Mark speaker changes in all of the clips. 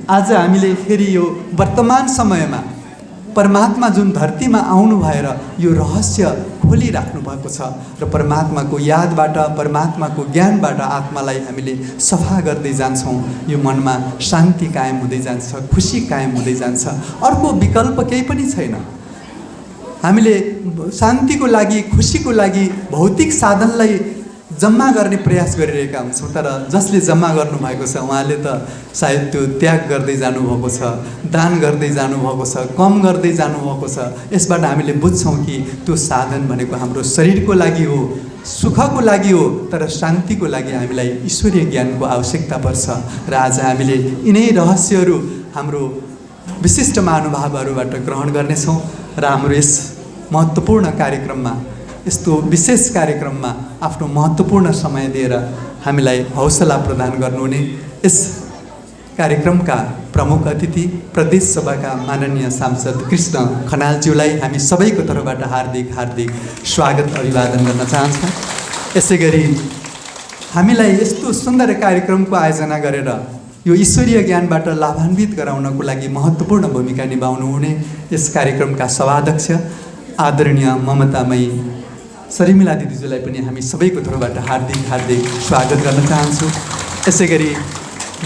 Speaker 1: आज हामीले फेरि यो वर्तमान समयमा परमात्मा जुन धरतीमा आउनु भएर यो रहस्य खोलिराख्नु भएको छ र परमात्माको यादबाट परमात्माको ज्ञानबाट आत्मालाई हामीले सफा गर्दै जान्छौँ। यो मनमा शान्ति कायम हुँदै जान्छ, खुसी कायम हुँदै जान्छ। अर्को विकल्प केही पनि छैन। हामीले शान्तिको लागि, खुसीको लागि भौतिक साधनलाई जम्मा गर्ने प्रयास गरिरहेका हुन्छौँ, तर जसले जम्मा गर्नुभएको छ उहाँले त सायद त्यो त्याग गर्दै जानुभएको छ, दान गर्दै जानुभएको छ, कम गर्दै जानुभएको छ। यसबाट हामीले बुझ्छौँ कि त्यो साधन भनेको हाम्रो शरीरको लागि हो, सुखको लागि हो, तर शान्तिको लागि हामीलाई ईश्वरीय ज्ञानको आवश्यकता पर्छ। र आज हामीले यिनै रहस्यहरू हाम्रो विशिष्ट महानुभावहरूबाट ग्रहण गर्नेछौँ र हाम्रो यस महत्त्वपूर्ण कार्यक्रममा, यस्तो विशेष कार्यक्रममा आफ्नो महत्त्वपूर्ण समय दिएर हामीलाई हौसला प्रदान गर्नुहुने यस कार्यक्रमका प्रमुख अतिथि प्रदेश सभाका माननीय सांसद कृष्ण खनालज्यूलाई हामी सबैको तर्फबाट हार्दिक स्वागत अभिवादन गर्न चाहन्छौँ। यसै गरी हामीलाई यस्तो सुन्दर कार्यक्रमको आयोजना गरेर यो ईश्वरीय ज्ञानबाट लाभान्वित गराउनको लागि महत्त्वपूर्ण भूमिका निभाउनुहुने यस कार्यक्रमका सभाध्यक्ष आदरणीय ममतामयी शर्मिला दिदीज्यूलाई पनि हामी सबैको तर्फबाट हार्दिक स्वागत गर्न चाहन्छु। यसै गरी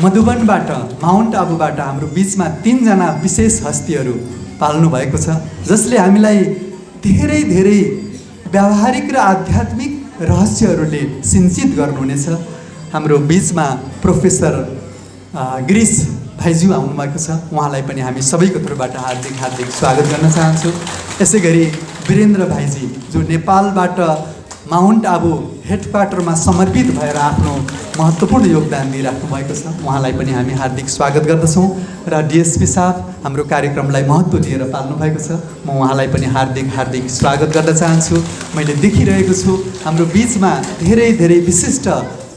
Speaker 1: मधुबनबाट, माउन्ट आबुबाट हाम्रो बिचमा 3 जना विशेष हस्तीहरू पाल्नु भएको छ, जसले हामीलाई धेरै व्यावहारिक र आध्यात्मिक रहस्यहरूले सिन्चित गर्नुहुनेछ। हाम्रो बिचमा प्रोफेसर गिरीश भाइज्यू आउनुभएको छ, उहाँलाई पनि हामी सबैको तर्फबाट हार्दिक स्वागत गर्न चाहन्छु। यसै गरी वीरेन्द्र भाइजी जो नेपालबाट माउन्ट आबु हेडक्वार्टरमा समर्पित भएर आफ्नो महत्त्वपूर्ण योगदान दिइराख्नु भएको छ, उहाँलाई पनि हामी हार्दिक स्वागत गर्दछौँ। र डिएसपी साहब हाम्रो कार्यक्रमलाई महत्त्व दिएर पाल्नु भएको छ, म उहाँलाई पनि हार्दिक स्वागत गर्न चाहन्छु। मैले देखिरहेको छु हाम्रो बिचमा धेरै विशिष्ट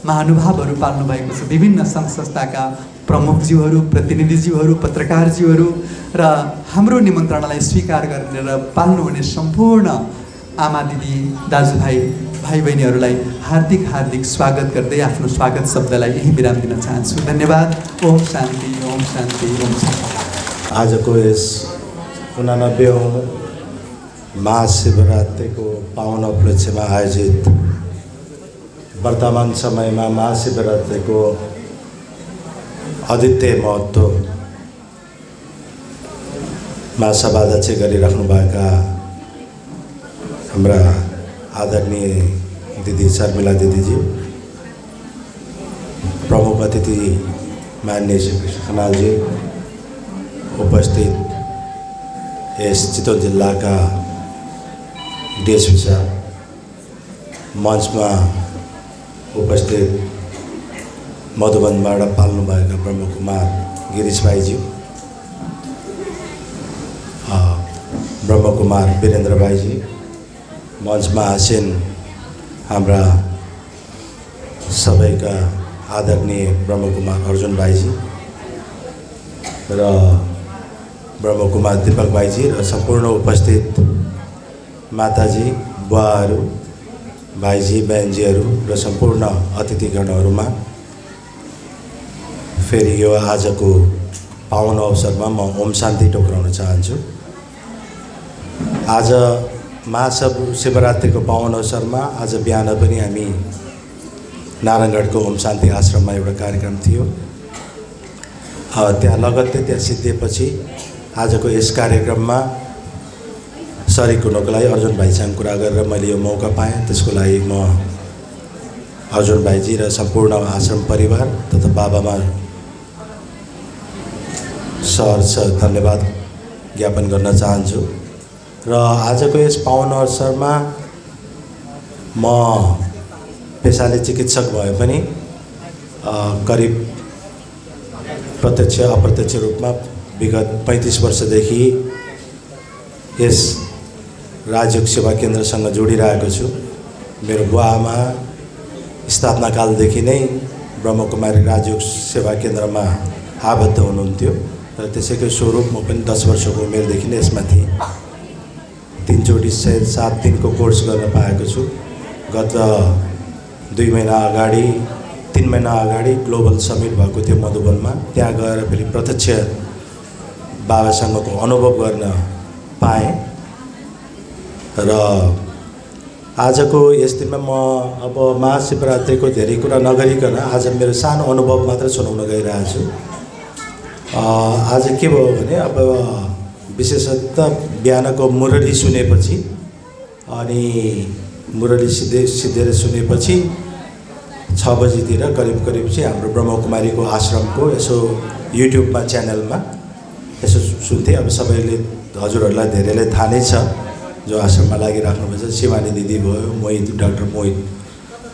Speaker 1: महानुभावहरू पाल्नु भएको छ, विभिन्न सङ्घ संस्थाका प्रमुखज्यूहरू, प्रतिनिधिज्यूहरू, पत्रकारज्यूहरू र हाम्रो निमन्त्रणालाई स्वीकार गरेर पाल्नुहुने सम्पूर्ण आमा दिदी, दाजुभाइ, भाइ बहिनीहरूलाई हार्दिक स्वागत गर्दै आफ्नो स्वागत शब्दलाई यही विराम दिन चाहन्छु। धन्यवाद। ओम शान्ति, ओम शान्ति, ओम शान्ति।
Speaker 2: आजको यस 89औं महाशिवरात्रिको पावन उपलक्ष्यमा आयोजित वर्तमान समयमा महाशिवरात्रिको अद्वितीय महत्त्वमा सभाध्यक्ष गरिराख्नुभएका हाम्रा आदरणीय दिदी शर्मिला दिदीजी, प्रमुख अतिथि माननीय श्री कृष्ण खनालजी, उपस्थित यस चितवन जिल्लाका डिएसपी साहब, मञ्चमा उपस्थित मधुबनबाट पाल्नुभएका प्रमुख कुमार गिरीश भाइज्यू, ब्रह्मकुमार वीरेन्द्र भाइजी, मञ्चमा आसीन हाम्रा सबैका आदरणीय ब्रह्मकुमार अर्जुन भाइजी र ब्रह्मकुमार दीपक भाइजी र सम्पूर्ण उपस्थित माताजी, बुवाहरू, भाइजी, बहनजीहरू र सम्पूर्ण अतिथिगणहरूमा फेरि यो आजको पावन अवसरमा म ओम शान्ति टोक्राउन चाहन्छु। आज महाशिवरात्रिको पावन अवसरमा आज बिहान पनि हामी नारायणगढको ओम शान्ति आश्रममा एउटा कार्यक्रम थियो। त्यहाँ लगत्तै त्यहाँ सिद्धिएपछि आजको यस कार्यक्रममा सरिक हुनको लागि अर्जुन भाइसँग कुरा गरेर मैले यो मौका पाएँ। त्यसको लागि म अर्जुन भाइजी र सम्पूर्ण आश्रम परिवार तथा बाबामा सहर्ष धन्यवाद ज्ञापन गर्न चाहन्छु। र आजको यस पावन अवसरमा म पेसाले चिकित्सक भए पनि करिब प्रत्यक्ष अप्रत्यक्ष रूपमा विगत 35 वर्षदेखि यस राजयोग सेवा केन्द्रसँग जोडिरहेको छु। मेरो बुवा आमा स्थापनाकालदेखि नै ब्रह्मकुमारी राजयोग सेवा केन्द्रमा आबद्ध हुनुहुन्थ्यो र त्यसैको स्वरूप म पनि 10 वर्षको उमेरदेखि नै यसमा थिएँ। 3 चोटि 7 दिनको कोर्स गर्न पाएको छु। गत 2 महिना अगाडि 3 महिना अगाडि ग्लोबल समिट भएको थियो मधुबनमा। त्यहाँ गएर फेरि प्रत्यक्ष बाबासँगको अनुभव गर्न पाएँ र आजको यस दिनमा म अब महाशिवरात्रिको धेरै कुरा नगरिकन आज मेरो सानो अनुभव मात्र सुनाउन गइरहेको छु। आज के भयो भने अब विशेषतः बिहानको मुरली सुनेपछि अनि मुरली सिद्धेर सुनेपछि 6 बजीतिर करिब चाहिँ हाम्रो ब्रह्मकुमारीको आश्रमको यसो युट्युबमा च्यानलमा यसो सुन्थेँ। अब सबैले हजुरहरूलाई धेरैलाई थाहा नै छ जो आश्रममा लागिराख्नुभएछ। शिवानी दिदी भयो, मोहित डाक्टर मोहित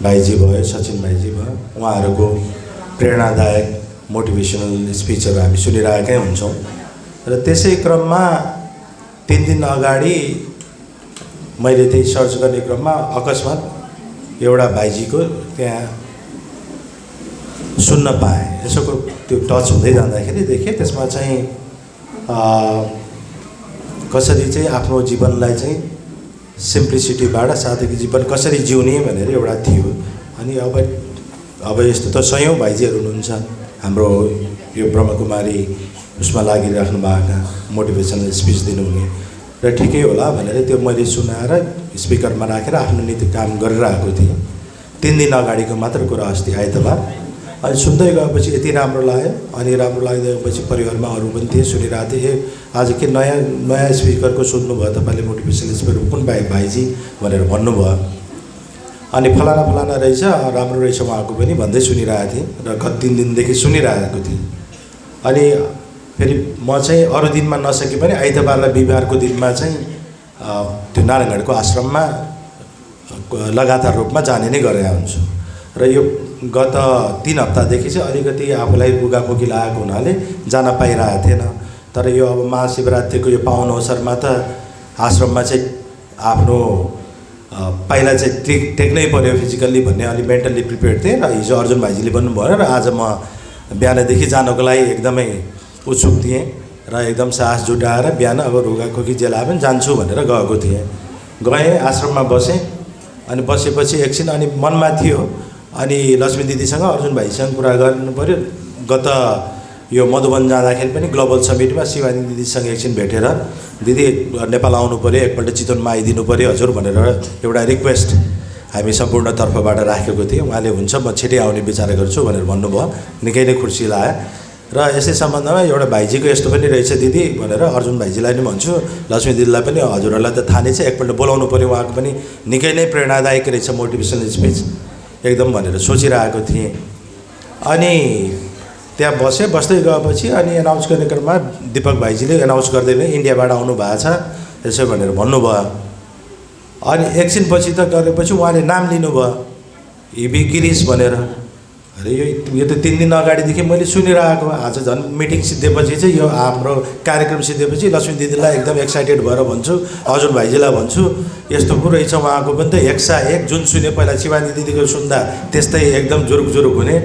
Speaker 2: भाइजी भयो, सचिन भाइजी भयो, उहाँहरूको प्रेरणादायक मोटिभेसनल स्पिचहरू हामी सुनिरहेकै हुन्छौँ। र त्यसै क्रममा 3 दिन अगाडि मैले त्यही सर्च गर्ने क्रममा अकस्मात एउटा भाइजीको त्यहाँ सुन्न पाएँ। यसोको त्यो टच हुँदै जाँदाखेरि देखेँ त्यसमा चाहिँ कसरी चाहिँ आफ्नो जीवनलाई चाहिँ सिम्प्लिसिटीबाट साधकी जीवन कसरी जिउने भनेर एउटा थियो। अनि अब यस्तो त सयौँ भाइजीहरू हुनुहुन्छ हाम्रो यो ब्रह्मकुमारी उसमा लागिराख्नु भएका मोटिभेसनल स्पिच दिनुहुने र ठिकै होला भनेर त्यो मैले सुनाएर स्पिकरमा राखेर आफ्नो नीति काम गरिरहेको थिएँ। 3 दिन अगाडिको मात्र कुरा अस्ति आइतबार। अनि सुन्दै गएपछि यति राम्रो लाग्यो। अनि राम्रो लाग्दैपछि परिवारमा अरू पनि थिए सुनिरहेको थिएँ। आज के नयाँ स्पिकरको सुन्नुभयो तपाईँले मोटिभेसनल स्पिकर कुन भाइजी भनेर भन्नुभयो। अनि फलाना रहेछ राम्रो रहेछ उहाँको पनि भन्दै सुनिरहेको थिएँ र गत 3 दिनदेखि सुनिरहेको थिएँ। अनि फेरि म चाहिँ अरू दिनमा नसके पनि आइतबार र बिहिबारको दिनमा चाहिँ त्यो नारायणगढको आश्रममा लगातार रूपमा जाने नै गरेका हुन्छु। र यो गत 3 हप्तादेखि चाहिँ अलिकति आफूलाई रुगाखोकी लागेको हुनाले जान पाइरहेको थिएन। तर यो अब महाशिवरात्रिको यो पावन अवसरमा त आश्रममा चाहिँ आफ्नो पहिला चाहिँ टेक्नै पऱ्यो फिजिकल्ली भन्ने अलि मेन्टल्ली प्रिपेयर थिएँ। र हिजो अर्जुन भाइजीले भन्नुभयो र आज म बिहानदेखि जानको लागि एकदमै उत्सुक थिएँ र एकदम साहस जुटाएर बिहान अब रुगाखोकी जेला पनि जान्छु भनेर गएको थिएँ। गएँ आश्रममा बसेँ। अनि बसेपछि एकछिन अनि मनमा थियो अनि लक्ष्मी दिदीसँग अर्जुन भाइसँग कुरा गर्नु पऱ्यो। गत यो मधुबन जाँदाखेरि पनि ग्लोबल समिटमा शिवानी दिदीसँग एकछिन भेटेर दिदी नेपाल आउनु पऱ्यो, एकपल्ट चितवनमा आइदिनु पऱ्यो हजुर भनेर एउटा रिक्वेस्ट हामी सम्पूर्ण तर्फबाट राखेको थियौँ। उहाँले हुन्छ म छिटै आउने विचार गर्छु भनेर भन्नुभयो। निकै नै खुसी लाग्यो। र यसै सम्बन्धमा एउटा भाइजीको यस्तो पनि रहेछ दिदी भनेर अर्जुन भाइजीलाई नि भन्छु, लक्ष्मी दिदीलाई पनि हजुरहरूलाई त थाहा नै छ एकपल्ट बोलाउनु पऱ्यो, उहाँको पनि निकै नै प्रेरणादायक रहेछ मोटिभेसनल स्पिच एकदम भनेर सोचिरहेको थिएँ। अनि त्यहाँ बस्दै गएपछि अनि एनाउन्स गर्ने क्रममा दिपक भाइजीले एनाउन्स गर्दैन इन्डियाबाट आउनु भएको छ यसो भनेर भन्नुभयो। अनि एकछिन पछि त गरेपछि उहाँले नाम लिनुभयो हिबी गिरिश भनेर। अरे यो त 3 दिन अगाडिदेखि मैले सुनिरहेको। आज झन् मिटिङ सिद्धेपछि चाहिँ यो हाम्रो कार्यक्रम सिद्धेपछि लक्ष्मी दिदीलाई एकदम एक्साइटेड भएर भन्छु, अर्जुन भाइजीलाई भन्छु यस्तो पो रहेछ उहाँको पनि त 101 जुन सुने पहिला शिवानी दिदीको सुन्दा त्यस्तै एकदम जुरुक हुने,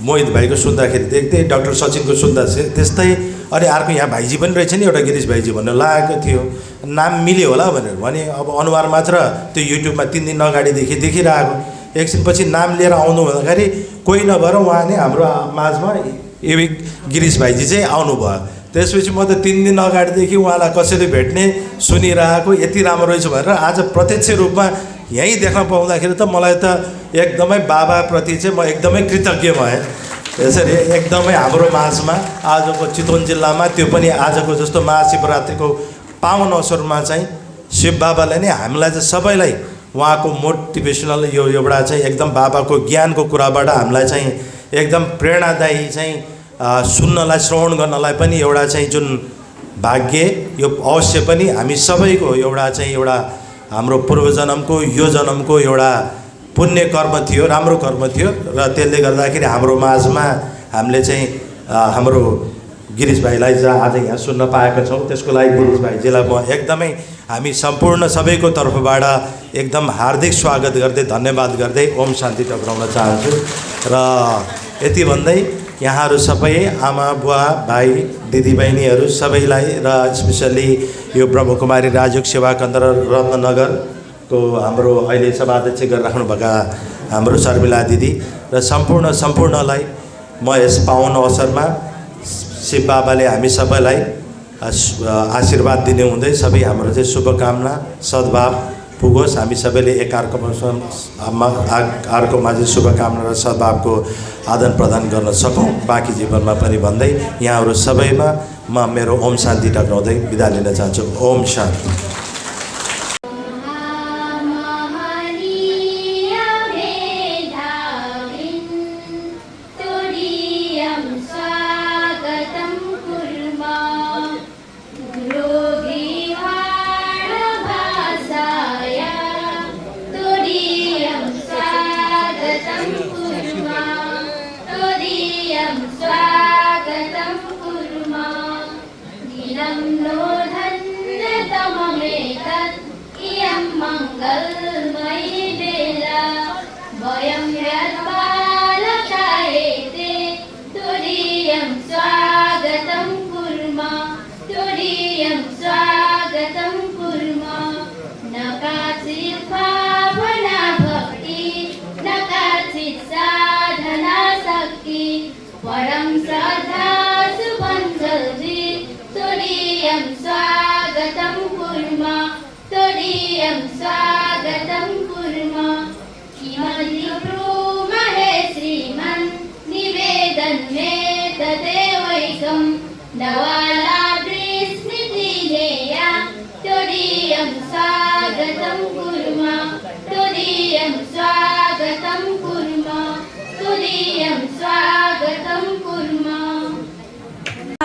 Speaker 2: मोहित भाइको सुन्दाखेरि देख्दै डाक्टर सचिनको सुन्दा त्यस्तै। अनि अर्को यहाँ भाइजी पनि रहेछ नि एउटा गिरिश भाइजी भन्ने लागेको थियो। नाम मिल्यो होला भनेर भने अब अनुहार मात्र त्यो युट्युबमा 3 दिन अगाडिदेखि देखिरहेको। एकछिन पछि नाम लिएर आउनु भन्दाखेरि कोही नभएर उहाँ नै हाम्रो माझमा एबी गिरिश भाइजी चाहिँ आउनुभयो। त्यसपछि म त 3 दिन अगाडिदेखि उहाँलाई कसरी भेट्ने सुनिरहेको यति राम्रो रहेछ भनेर आज प्रत्यक्ष रूपमा यहीँ देख्न पाउँदाखेरि त मलाई त एकदमै बाबाप्रति चाहिँ म एकदमै कृतज्ञ भएँ। यसरी एकदमै हाम्रो माझमा आजको चितवन जिल्लामा त्यो पनि आजको जस्तो महाशिवरात्रिको पावन अवसरमा चाहिँ शिव बाबाले नै हामीलाई चाहिँ सबैलाई उहाँको मोटिभेसनल यो एउटा चाहिँ एकदम बाबाको ज्ञानको कुराबाट हामीलाई चाहिँ एकदम प्रेरणादायी चाहिँ सुन्नलाई श्रवण गर्नलाई पनि एउटा चाहिँ जुन भाग्य यो अवश्य पनि हामी सबैको एउटा चाहिँ एउटा हाम्रो पूर्वजन्मको यो जन्मको एउटा पुण्य कर्म थियो, राम्रो कर्म थियो। र त्यसले गर्दाखेरि हाम्रो माझमा हामीले चाहिँ हाम्रो गिरिश भाइलाई आज यहाँ सुन्न पाएका छौँ त्यसको लागि गिरिश भाइजीलाई म एकदमै हामी सम्पूर्ण सबैको तर्फबाट एकदम हार्दिक स्वागत गर्दै धन्यवाद गर्दै ओम शान्ति टक्राउन चाहन्छु। र यति भन्दै यहाँहरू सबै आमा बुवा भाइ दिदीबहिनीहरू सबैलाई र स्पेसल्ली यो ब्रह्मकुमारी राजयोग सेवा केन्द्र रत्ननगर को हाम्रो अहिले सभाध्यक्ष गरिराख्नुभएका हाम्रो शर्मिला दिदी र सम्पूर्णलाई म यस पावन अवसरमा शिव बाबाले हामी सबैलाई आशीर्वाद दिने हुँदै सबै हाम्रो चाहिँ शुभकामना सद्भाव पुगोस्। हामी सबैले अर्कोमा चाहिँ शुभकामना र सद्भावको आदान प्रदान गर्न सकौँ बाँकी जीवनमा पनि भन्दै यहाँहरू सबैमा म मेरो ओम शान्ति टक्राउँदै बिदा लिन चाहन्छु। ओम शान्ति।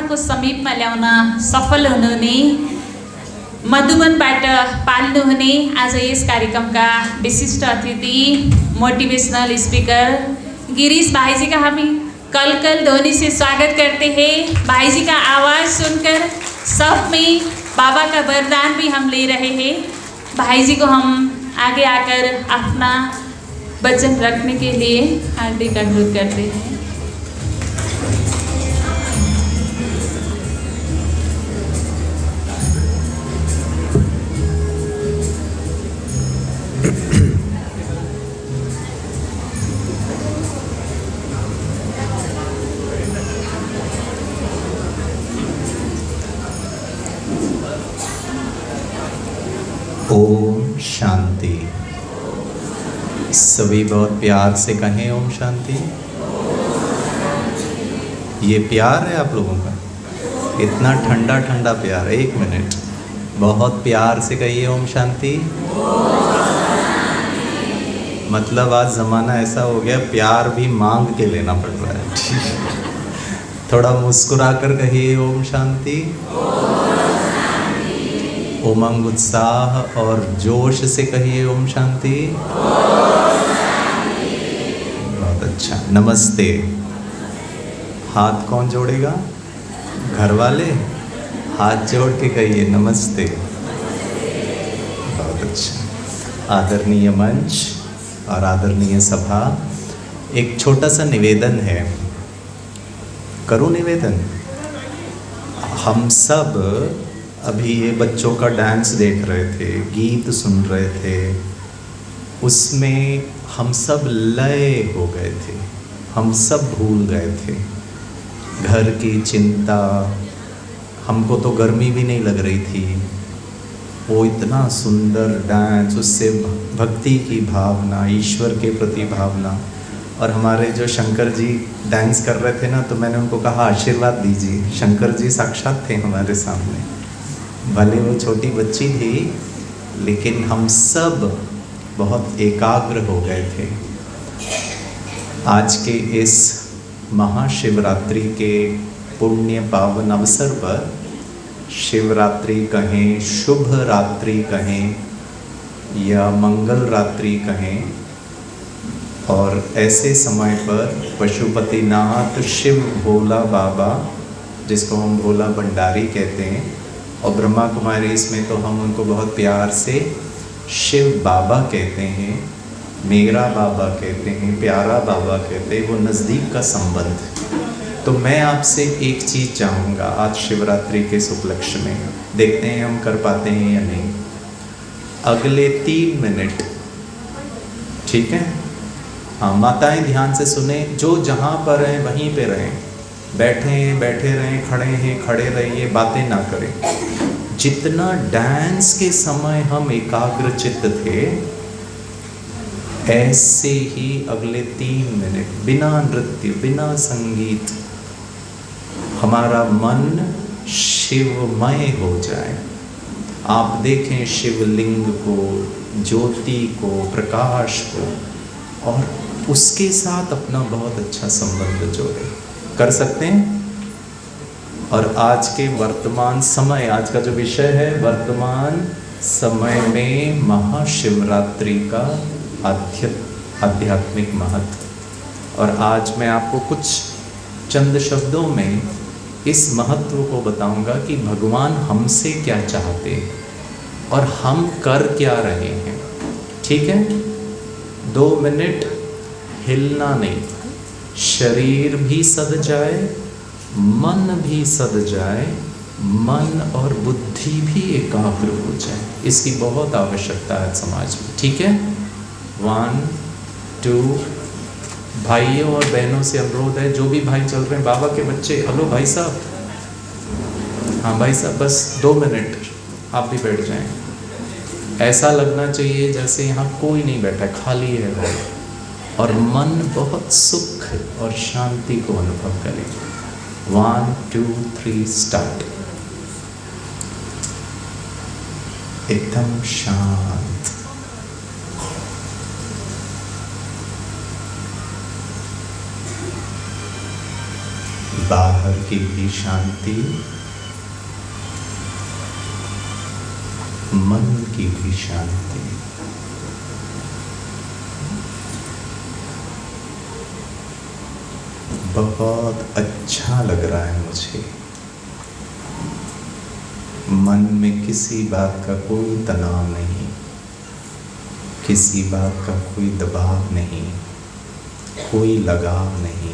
Speaker 3: को समीपमा ल्याउन सफल हुनुहुने मधुबनबाट पाल्नुहुने आज यस कार्यक्रमका विशिष्ट अतिथि मोटिवेशनल स्पीकर गिरीश भाई जी का हम कल ध्वनि से स्वागत करते हैं। भाई जी का आवाज़ सुनकर सब में बाबा का वरदान भी हम ले रहे हैं। भाई जी को हम आगे आकर अपना वचन रखने के लिए हार्दिक अनुरोध करते हैं।
Speaker 4: ओम शांति। सभी बहुत प्यार से कहें ओम शांति। ये प्यार है आप लोगों का, इतना ठंडा ठंडा प्यार। एक मिनट, बहुत प्यार से कहिए ओम शांति। मतलब आज ज़माना ऐसा हो गया प्यार भी मांग के लेना पड़ रहा है। थोड़ा मुस्कुरा कर कहिए ओम शांति। उमंग उत्साह और जोश से कहिए ओम शांति। बहुत अच्छा। नमस्ते। हाथ कौन जोड़ेगा? घर वाले हाथ जोड़ के कहिए नमस्ते। बहुत अच्छा। आदरणीय मंच और आदरणीय सभा, एक छोटा सा निवेदन है। करूँ निवेदन? हम सब अभी ये बच्चों का डांस देख रहे थे, गीत सुन रहे थे, उसमें हम सब लय हो गए थे, हम सब भूल गए थे घर की चिंता। हमको तो गर्मी भी नहीं लग रही थी। वो इतना सुंदर डांस, उससे भक्ति की भावना, ईश्वर के प्रति भावना। और हमारे जो शंकर जी डांस कर रहे थे ना, तो मैंने उनको कहा आशीर्वाद दीजिए। शंकर जी साक्षात थे हमारे सामने, भले वो छोटी बच्ची थी, लेकिन हम सब बहुत एकाग्र हो गए थे। आज के इस महाशिवरात्रि के पुण्य पावन अवसर पर, शिवरात्रि कहें, शुभ रात्रि कहें या मंगल रात्रि कहें, और ऐसे समय पर पशुपतिनाथ शिव भोला बाबा, जिसको हम भोला भंडारी कहते हैं, और ब्रह्मा कुमारी इसमें तो हम उनको बहुत प्यार से शिव बाबा कहते हैं, मेरा बाबा कहते हैं, प्यारा बाबा कहते हैं, वो नज़दीक का संबंध। तो मैं आपसे एक चीज़ चाहूँगा आज शिवरात्रि के इस उपलक्ष्य में, देखते हैं हम कर पाते हैं या नहीं। अगले 3 मिनट, ठीक है? हाँ, माताएं ध्यान से सुने, जो जहाँ पर हैं वहीं पे रहें, बैठे हैं बैठे रहें, खड़े हैं खड़े रहिए, बातें ना करें। जितना डांस के समय हम एकाग्रचित्त थे, ऐसे ही अगले 3 मिनट बिना नृत्य बिना संगीत हमारा मन शिवमय हो जाए। आप देखें शिवलिंग को, ज्योति को, प्रकाश को, और उसके साथ अपना बहुत अच्छा संबंध जोड़े। कर सकते हैं? और आज के वर्तमान समय, आज का जो विषय है वर्तमान समय में महाशिवरात्रि का आध्यात्मिक महत्व। और आज मैं आपको कुछ चंद शब्दों में इस महत्व को बताऊंगा कि भगवान हमसे क्या चाहते हैं और हम कर क्या रहे हैं। ठीक है? 2 मिनट हिलना नहीं, शरीर भी सद जाए, मन भी सद जाए, मन और बुद्धि भी एकाग्र हो जाए। इसकी बहुत आवश्यकता है समाज में। ठीक है? 1 2, भाइयों और बहनों से अनुरोध है, जो भी भाई चल रहे हैं, बाबा के बच्चे, हेलो भाई साहब, हाँ भाई साहब, बस 2 मिनट आप भी बैठ जाएं। ऐसा लगना चाहिए जैसे यहाँ कोई नहीं बैठा, खाली है घर, और मन बहुत सुख और शांति को अनुभव करे। 1 2 3 स्टार्ट। एकदम शांत, बाहर की भी शांति, मन की भी शांति। बहुत अच्छा लग रहा है मुझे। मन में किसी बात का कोई तनाव नहीं, किसी बात का कोई दबाव नहीं, कोई लगाव नहीं।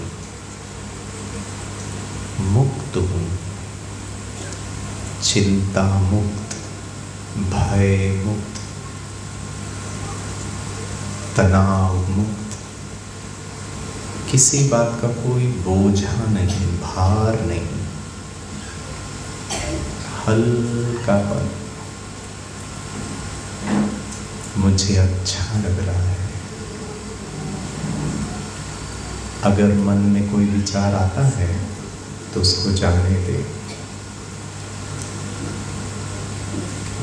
Speaker 4: मुक्त हूँ, चिंता मुक्त, भय मुक्त, तनाव मुक्त, किसी बात का कोई बोझा नहीं, भार नहीं, हल्कापन। मुझे अच्छा लग रहा है। अगर मन में कोई विचार आता है तो उसको जाने दे।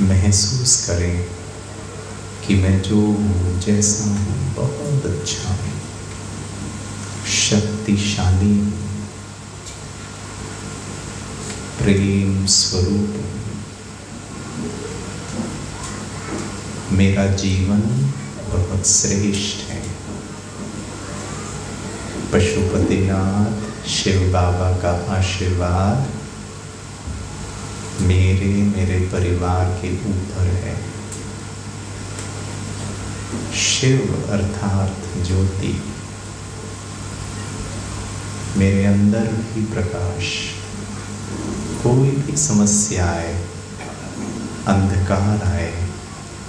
Speaker 4: महसूस करें कि मैं जो हूँ, जैसा हूँ, बहुत अच्छा हूँ, शक्तिशाली हूँ, प्रेम स्वरूप हूँ। मेरा जीवन बहुत श्रेष्ठ है। पशुपतिनाथ शिव बाबा का आशीर्वाद मेरे परिवार के ऊपर है। शिव अर्थात ज्योति, मेरे अंदर भी प्रकाश। कोई भी समस्या आए, अंधकार आए,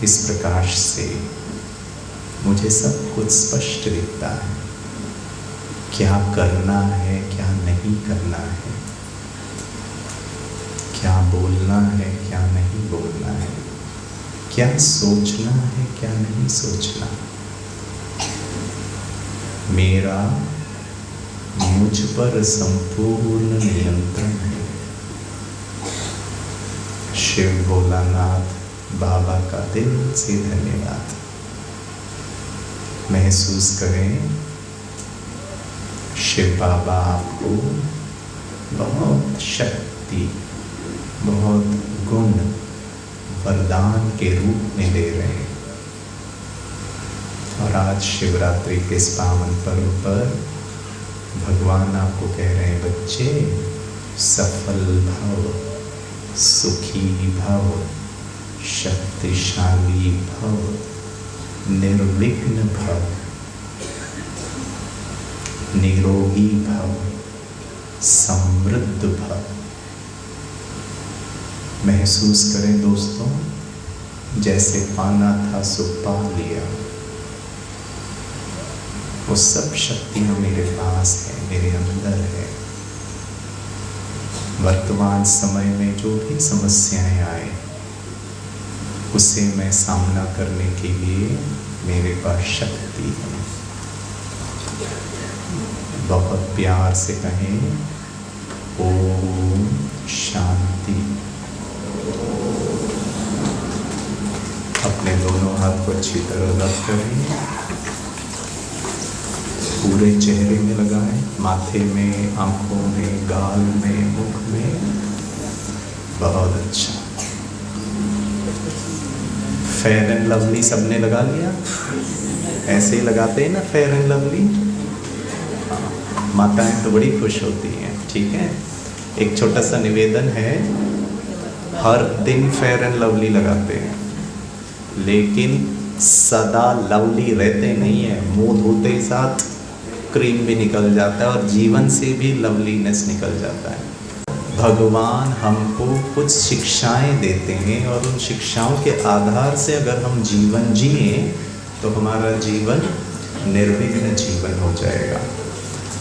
Speaker 4: इस प्रकाश से मुझे सब कुछ स्पष्ट दिखता है। क्या करना है, क्या नहीं करना है, क्या बोलना है, क्या नहीं बोलना है, क्या सोचना है, क्या नहीं सोचना। मेरा मुझ पर संपूर्ण नियंत्रण है। शिव भोलानाथ बाबा का दिल से धन्यवाद। महसूस करें शिव बाबा आपको बहुत शक्ति, बहुत गुण, वरदान के रूप में दे रहे हैं। और आज शिवरात्रि के इस पावन पर्व पर भगवान आपको कह रहे हैं, बच्चे सफल भव, सुखी भव, शक्तिशाली भव, निर्विघ्न भव, निरोगी भव, समृद्ध भव। महसूस करें दोस्तों, जैसे पाना था सो पा लिया। वो सब शक्तियाँ मेरे पास है, मेरे अंदर है। वर्तमान समय में जो भी समस्याएं आए उसे मैं सामना करने के लिए मेरे पास शक्ति है। बहुत प्यार से कहें ओम शांति। अपने दोनों हाथ को अच्छी तरह रब करें, पूरे चेहरे में लगाएं, माथे में, आंखों में, गाल में, मुख में। बहुत अच्छा। फेयर एंड लवली सबने लगा लिया? ऐसे ही लगाते हैं ना फेयर एंड लवली। माताएं तो बड़ी खुश होती हैं। ठीक है, एक छोटा सा निवेदन है, हर दिन फेयर एंड लवली लगाते हैं लेकिन सदा लवली रहते नहीं है। मुंह धोते ही साथ क्रीम भी निकल जाता है और जीवन से भी लवलीनेस निकल जाता है। भगवान हमको कुछ शिक्षाएं देते हैं और उन शिक्षाओं के आधार से अगर हम जीवन जिए तो हमारा जीवन निर्विघ्न जीवन हो जाएगा।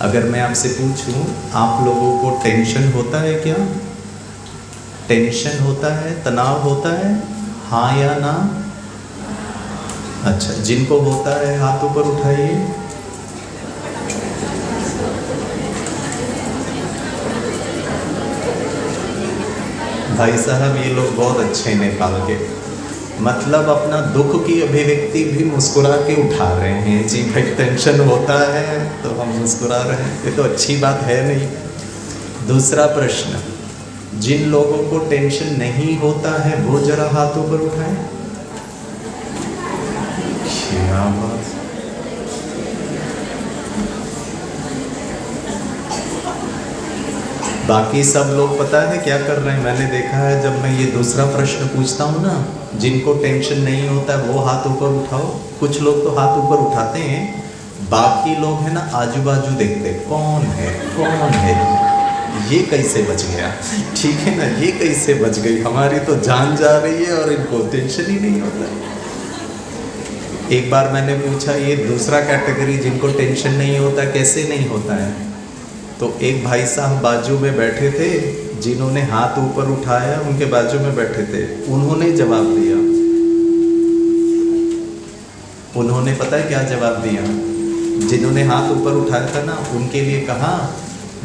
Speaker 4: अगर मैं आपसे पूछूं, आप लोगों को टेंशन होता है क्या? टेंशन होता है, तनाव होता है, हाँ या ना? अच्छा, जिनको होता है हाथ ऊपर उठाइए। भाई साहब ये लोग बहुत अच्छे नेपाल के, मतलब अपना दुख की अभिव्यक्ति भी मुस्कुरा के उठा रहे हैं। जी भाई टेंशन होता है तो हम मुस्कुरा रहे हैं, ये तो अच्छी बात है नहीं। दूसरा प्रश्न, जिन लोगों को टेंशन नहीं होता है वो जरा हाथ ऊपर उठाएं। क्या बात। बाकी सब लोग पता है क्या कर रहे हैं? मैंने देखा है जब मैं ये दूसरा प्रश्न पूछता हूँ ना, जिनको टेंशन नहीं होता वो हाथ ऊपर उठाओ। कुछ लोग तो हाथ ऊपर उठाते हैं, बाकी लोग है ना आजू बाजू देखते कौन है कौन है, ये कैसे बच गया। ठीक है ना, ये कैसे बच गई, हमारी तो जान जा रही है और इनको टेंशन ही नहीं होता। एक बार मैंने पूछा ये दूसरा कैटेगरी जिनको टेंशन नहीं होता कैसे नहीं होता है, तो एक भाई साहब बाजू में बैठे थे जिन्होंने हाथ ऊपर उठाया, उनके बाजू में बैठे थे, उन्होंने जवाब दिया। उन्होंने पता है क्या जवाब दिया? जिन्होंने हाथ ऊपर उठाया था ना उनके लिए कहा,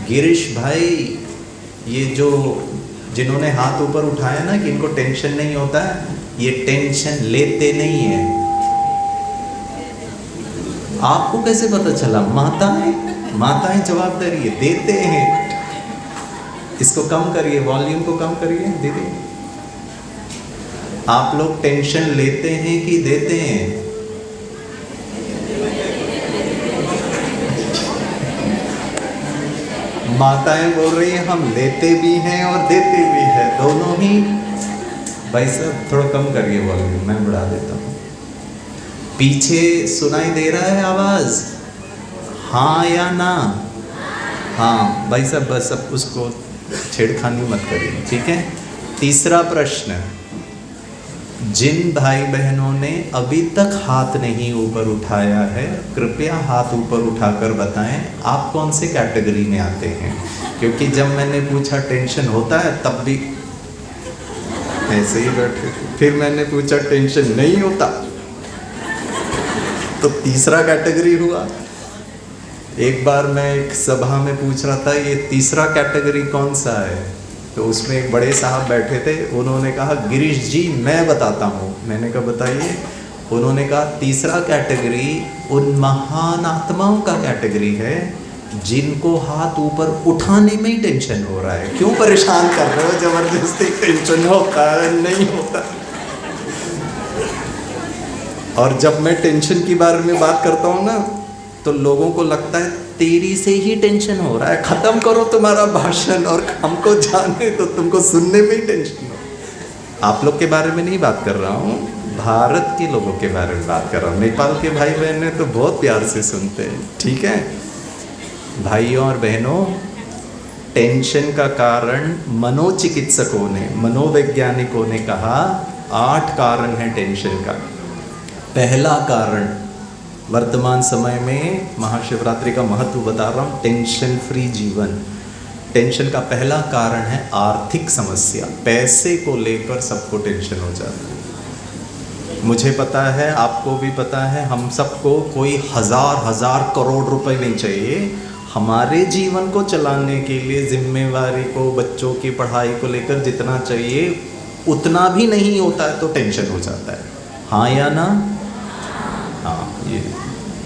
Speaker 4: गिरीश भाई ये जो जिन्होंने हाथ ऊपर उठाया ना कि इनको टेंशन नहीं होता है, ये टेंशन लेते नहीं है। आपको कैसे पता चला? माताएं जवाब दे रही है, देते हैं। इसको कम करिए, वॉल्यूम को कम करिए दीदी। आप लोग टेंशन लेते हैं कि देते हैं? माताएं बोल रही हैं हम लेते भी हैं और देते भी हैं, दोनों ही। भाई साहब थोड़ा कम करिए वॉल्यूम, मैं बढ़ा देता हूँ। पीछे सुनाई दे रहा है आवाज? हाँ या ना? हाँ भाई साहब, बस अब उसको छेड़खानी मत करिए, ठीक है। तीसरा प्रश्न, जिन भाई बहनों ने अभी तक हाथ नहीं ऊपर उठाया है, कृपया हाथ ऊपर उठाकर बताएं आप कौन से कैटेगरी में आते हैं। क्योंकि जब मैंने पूछा टेंशन होता है तब भी ऐसे ही बैठे, फिर मैंने पूछा टेंशन नहीं होता तो तीसरा कैटेगरी हुआ। एक बार मैं एक सभा में पूछ रहा था ये तीसरा कैटेगरी कौन सा है, तो उसमें एक बड़े साहब बैठे थे, उन्होंने कहा गिरीश जी मैं बताता हूँ। मैंने कहा बताइए। उन्होंने कहा तीसरा कैटेगरी उन महान आत्माओं का कैटेगरी है जिनको हाथ ऊपर उठाने में ही टेंशन हो रहा है। क्यों परेशान कर रहे हो जबरदस्ती? टेंशन होता है नहीं होता। और जब मैं टेंशन के बारे में बात करता हूँ ना तो लोगों को लगता है तेरी से ही टेंशन हो रहा है, खत्म करो तुम्हारा भाषण और हमको जाने तो तुमको सुनने में ही टेंशन हो। आप लोग के बारे में नहीं बात कर रहा हूँ, भारत के लोगों के बारे में बात कर रहा हूँ। नेपाल के भाई बहन तो बहुत प्यार से सुनते हैं, ठीक है। भाइयों और बहनों, टेंशन का कारण मनोचिकित्सकों ने, मनोवैज्ञानिकों ने कहा 8 कारण हैं टेंशन का। पहला कारण, वर्तमान समय में महाशिवरात्रि का महत्व बता रहा हूँ, टेंशन फ्री जीवन। टेंशन का पहला कारण है आर्थिक समस्या। पैसे को लेकर सबको टेंशन हो जाता है। मुझे पता है, आपको भी पता है, हम सबको कोई हजार करोड़ रुपए नहीं चाहिए। हमारे जीवन को चलाने के लिए, जिम्मेवारी को, बच्चों की पढ़ाई को लेकर जितना चाहिए उतना भी नहीं होता है तो टेंशन हो जाता है। हाँ या ना? हाँ। ये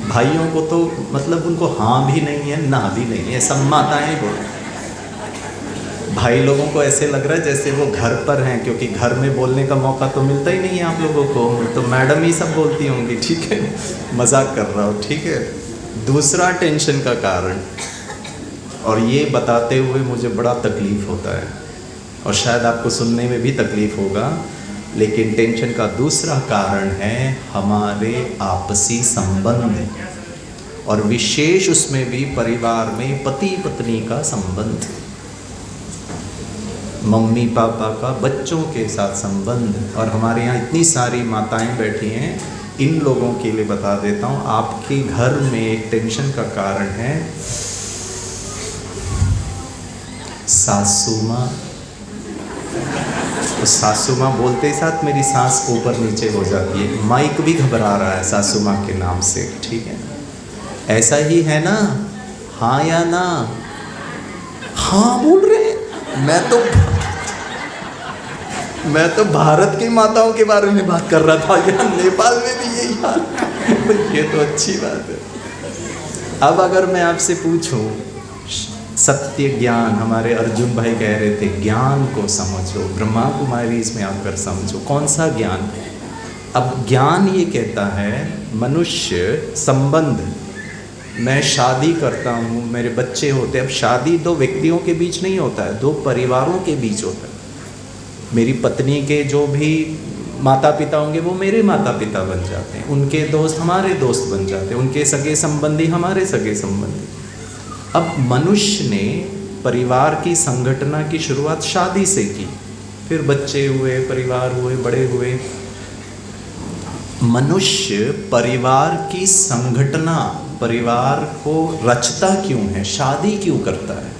Speaker 4: भाइयों को तो मतलब उनको हाँ भी नहीं है, ना भी नहीं है, सब माताएं बोल। भाई लोगों को ऐसे लग रहा है जैसे वो घर पर हैं, क्योंकि घर में बोलने का मौका तो मिलता ही नहीं है आप लोगों को, तो मैडम ही सब बोलती होंगी, ठीक है, मजाक कर रहा हूँ, ठीक है। दूसरा टेंशन का कारण, और ये बताते हुए मुझे बड़ा तकलीफ होता है और शायद आपको सुनने में भी तकलीफ होगा, लेकिन टेंशन का दूसरा कारण है हमारे आपसी संबंध, और विशेष उसमें भी परिवार में पति पत्नी का संबंध, मम्मी पापा का बच्चों के साथ संबंध। और हमारे यहाँ इतनी सारी माताएं बैठी हैं, इन लोगों के लिए बता देता हूँ, आपके घर में एक टेंशन का कारण है सासू माँ। तो सासू माँ बोलते ही साथ मेरी सांस ऊपर नीचे हो जाती है, माइक भी घबरा रहा है सासू माँ के नाम से, ठीक है। ऐसा ही है ना? हाँ या ना? हाँ बोल रहे हैं। मैं तो भारत की माताओं के बारे में बात कर रहा था, यार नेपाल में भी यही हाल। ये तो अच्छी बात है। अब अगर मैं आपसे पूछूं, सत्य ज्ञान, हमारे अर्जुन भाई कह रहे थे ज्ञान को समझो, ब्रह्मा कुमारी इसमें आकर समझो, कौन सा ज्ञान? अब ज्ञान ये कहता है मनुष्य संबंध, मैं शादी करता हूँ, मेरे बच्चे होते हैं। अब शादी दो व्यक्तियों के बीच नहीं होता है, दो परिवारों के बीच होता है। मेरी पत्नी के जो भी माता पिता होंगे वो मेरे माता पिता बन जाते हैं, उनके दोस्त हमारे दोस्त बन जाते हैं, उनके सगे संबंधी हमारे सगे संबंधी। अब मनुष्य ने परिवार की संगठना की शुरुआत शादी से की, फिर बच्चे हुए, परिवार हुए, बड़े हुए। मनुष्य परिवार की संगठना, परिवार को रचता क्यों है? शादी क्यों करता है?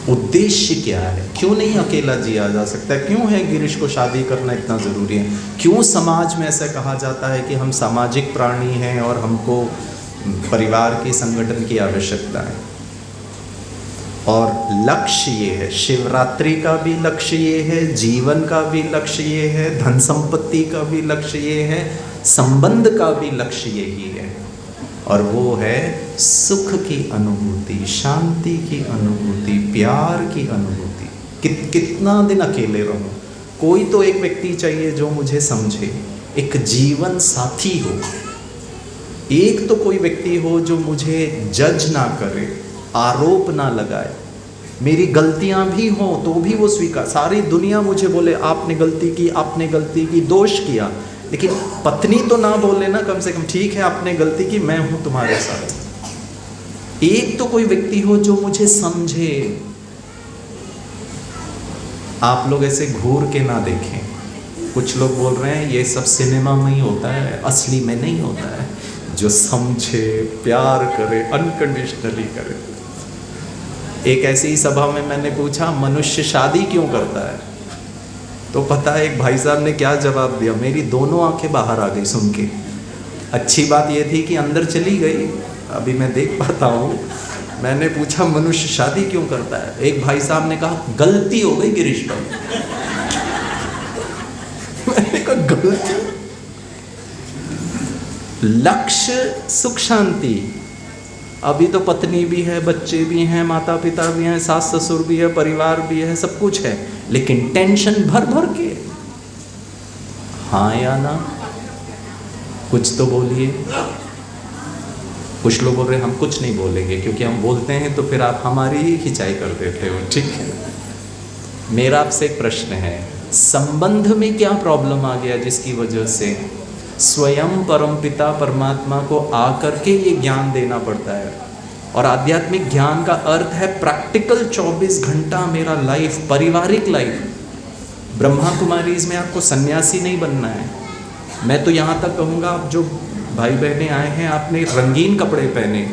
Speaker 4: उद्देश्य क्या है? क्यों नहीं अकेला जिया जा सकता? क्यों है गिरीश को शादी करना इतना ज़रूरी है? क्यों समाज में ऐसा कहा जाता है कि हम सामाजिक प्राणी हैं और हमको परिवार के संगठन की आवश्यकता है? और लक्ष्य ये है, शिवरात्रि का भी लक्ष्य ये है, जीवन का भी लक्ष्य ये है, धन संपत्ति का भी लक्ष्य ये है, संबंध का भी लक्ष्य यही है, और वो है सुख की अनुभूति, शांति की अनुभूति, प्यार की अनुभूति। कितना दिन अकेले रहूं? कोई तो एक व्यक्ति चाहिए जो मुझे समझे, एक जीवन साथी हो, एक तो कोई व्यक्ति हो जो मुझे जज ना करे, आरोप ना लगाए, मेरी गलतियां भी हों तो भी वो स्वीकार, सारी दुनिया मुझे बोले आपने गलती की, आपने गलती की, दोष किया, लेकिन पत्नी तो ना बोले ना, कम से कम ठीक है आपने गलती की, मैं हूं तुम्हारे साथ। एक तो कोई व्यक्ति हो जो मुझे समझे। आप लोग ऐसे घूर के ना देखें। कुछ लोग बोल रहे हैं ये सब सिनेमा में ही होता है, असली में नहीं होता है। जो समझे, प्यार करे, अनकंडीशनली करे। एक ऐसी ही सभा में मैंने पूछा मनुष्य शादी क्यों करता है, तो पता है एक भाई साहब ने क्या जवाब दिया, मेरी दोनों आंखें बाहर आ गई सुन के। अच्छी बात ये थी कि अंदर चली गई, अभी मैं देख पाता हूँ। मैंने पूछा मनुष्य शादी क्यों करता है, एक भाई साहब ने कहा गलती हो गई गिरीश भाई। मैंने कहा गलती? लक्ष्य सुख शांति, अभी तो पत्नी भी है, बच्चे भी हैं, माता पिता भी हैं, सास ससुर भी है, परिवार भी है, सब कुछ है, लेकिन टेंशन भर भर के। हाँ या ना? कुछ तो बोलिए। कुछ लोग बोल रहे हैं हम कुछ नहीं बोलेंगे, क्योंकि हम बोलते हैं तो फिर आप हमारी ही खिंचाई कर देते हो, ठीक है। मेरा आपसे एक प्रश्न है, संबंध में क्या प्रॉब्लम आ गया जिसकी वजह से स्वयं परमपिता परमात्मा को आकर के ये ज्ञान देना पड़ता है? और आध्यात्मिक ज्ञान का अर्थ है प्रैक्टिकल 24 घंटा मेरा लाइफ, पारिवारिक लाइफ। ब्रह्मा कुमारीज में आपको सन्यासी नहीं बनना है। मैं तो यहाँ तक कहूँगा, आप जो भाई बहनें आए हैं, आपने रंगीन कपड़े पहने,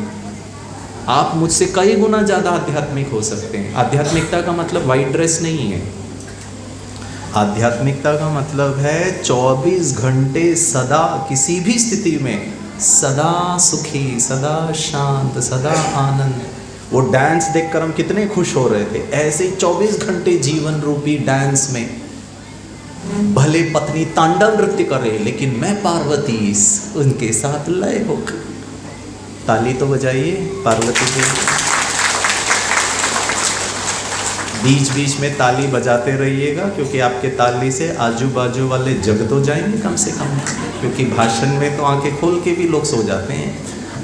Speaker 4: आप मुझसे कई गुना ज़्यादा आध्यात्मिक हो सकते हैं। आध्यात्मिकता का मतलब वाइट ड्रेस नहीं है। आध्यात्मिकता का मतलब है 24 घंटे सदा, किसी भी स्थिति में सदा सुखी, सदा शांत, सदा आनंद। वो डांस देखकर हम कितने खुश हो रहे थे, ऐसे ही 24 घंटे जीवन रूपी डांस में भले पत्नी तांडव नृत्य करे, लेकिन मैं पार्वती उनके साथ लय होकर। ताली तो बजाइए पार्वती के। बीच बीच में ताली बजाते रहिएगा, क्योंकि आपके ताली से आजू बाजू वाले जग तो जाएंगे कम से कम, क्योंकि भाषण में तो आंखें खोल के भी लोग सो जाते हैं।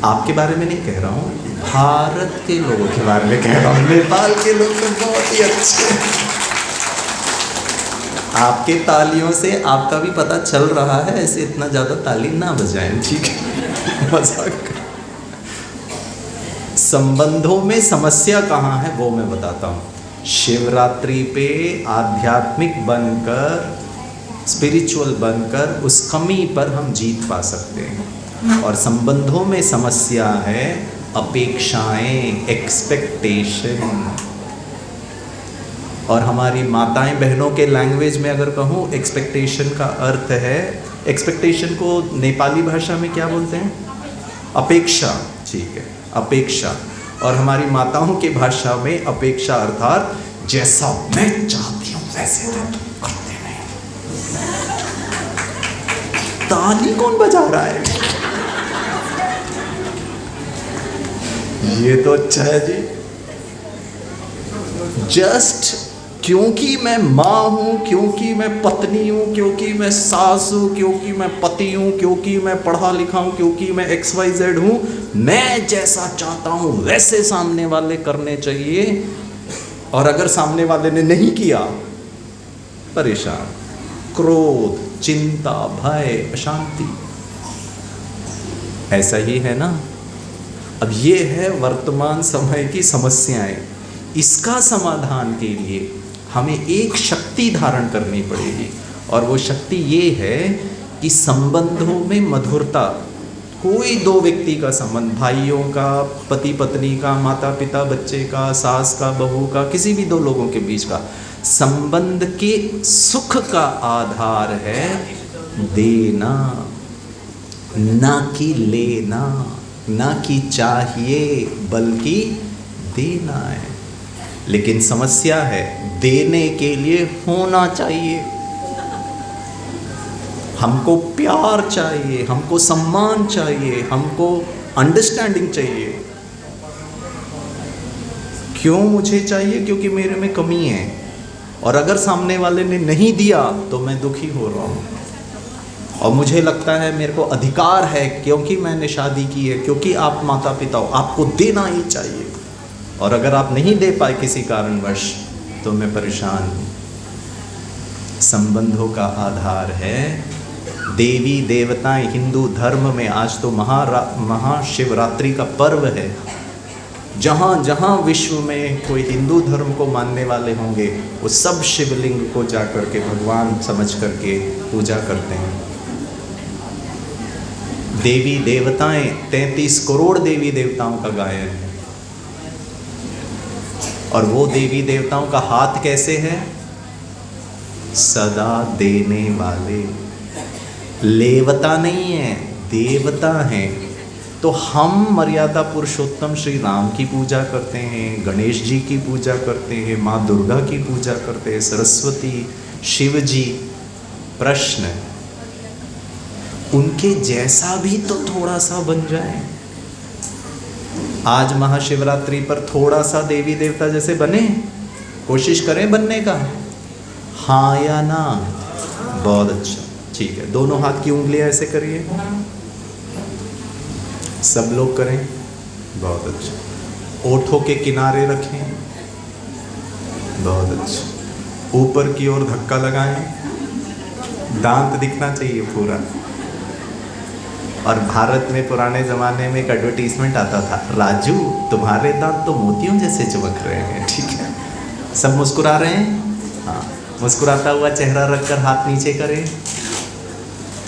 Speaker 4: आपके बारे में नहीं कह रहा हूँ, भारत के लोगों के बारे में कह रहा हूँ। नेपाल के लोग तो बहुत ही अच्छे, आपके तालियों से आपका भी पता चल रहा है। ऐसे इतना ज़्यादा ताली ना बजाएं, ठीक है, मजाक। संबंधों में समस्या कहाँ है वो मैं बताता हूँ। शिवरात्रि पे आध्यात्मिक बनकर, स्पिरिचुअल बनकर उस कमी पर हम जीत पा सकते हैं। और संबंधों में समस्या है अपेक्षाएं, एक्सपेक्टेशन। और हमारी माताएं बहनों के लैंग्वेज में अगर कहूँ, एक्सपेक्टेशन का अर्थ है, एक्सपेक्टेशन को नेपाली भाषा में क्या बोलते हैं? अपेक्षा, ठीक है, अपेक्षा। और हमारी माताओं की भाषा में अपेक्षा अर्थात जैसा मैं चाहती हूँ वैसे तुम करते नहीं। ताली कौन बजा रहा है? ये तो अच्छा है जी। जस्ट क्योंकि मैं माँ हूँ, क्योंकि मैं पत्नी हूँ, क्योंकि मैं सास हूँ, क्योंकि मैं पति हूँ, क्योंकि मैं पढ़ा लिखा हूँ, क्योंकि मैं XYZ हूँ, मैं जैसा चाहता हूँ वैसे सामने वाले करने चाहिए। और अगर सामने वाले ने नहीं किया, परेशान, क्रोध, चिंता, भय, अशांति। ऐसा ही है ना। अब ये है वर्तमान समय की समस्याएं। इसका समाधान के लिए हमें एक शक्ति धारण करनी पड़ेगी, और वो शक्ति ये है कि संबंधों में मधुरता। कोई दो व्यक्ति का संबंध, भाइयों का, पति पत्नी का, माता पिता बच्चे का, सास का बहू का, किसी भी दो लोगों के बीच का संबंध के सुख का आधार है देना, ना कि लेना, ना कि चाहिए बल्कि देना है। लेकिन समस्या है, देने के लिए होना चाहिए। हमको प्यार चाहिए, हमको सम्मान चाहिए, हमको अंडरस्टैंडिंग चाहिए। क्यों मुझे चाहिए? क्योंकि मेरे में कमी है, और अगर सामने वाले ने नहीं दिया तो मैं दुखी हो रहा हूँ, और मुझे लगता है मेरे को अधिकार है क्योंकि मैंने शादी की है, क्योंकि आप माता पिता हो, आपको देना ही चाहिए। और अगर आप नहीं दे पाए किसी कारणवश तो मैं परेशान हूँ। संबंधों का आधार है देवी देवताएं। हिंदू धर्म में आज तो महाशिवरात्रि का पर्व है। जहाँ जहाँ विश्व में कोई हिंदू धर्म को मानने वाले होंगे, वो सब शिवलिंग को जा कर के भगवान समझ करके पूजा करते हैं। देवी देवताएं, 33 करोड़ देवी देवताओं का गायन है। और वो देवी देवताओं का हाथ कैसे है? सदा देने वाले। लेवता नहीं है, देवता हैं। तो हम मर्यादा पुरुषोत्तम श्री राम की पूजा करते हैं, गणेश जी की पूजा करते हैं, माँ दुर्गा की पूजा करते हैं, सरस्वती, शिव जी। प्रश्न, उनके जैसा भी तो थोड़ा सा बन जाए। आज महाशिवरात्रि पर थोड़ा सा देवी देवता जैसे बने, कोशिश करें बनने का, हाँ या ना? बहुत अच्छा, ठीक है। दोनों हाथ की उंगलियां ऐसे करिए, सब लोग करें, बहुत अच्छा। ओठों के किनारे रखें, बहुत अच्छा। ऊपर की ओर धक्का लगाएं, दांत दिखना चाहिए पूरा। और भारत में पुराने ज़माने में एक एडवर्टीजमेंट आता था, राजू तुम्हारे दांत तो मोतियों जैसे चमक रहे हैं, ठीक है। सब मुस्कुरा रहे हैं, हाँ। मुस्कुराता हुआ चेहरा रखकर हाथ नीचे करें।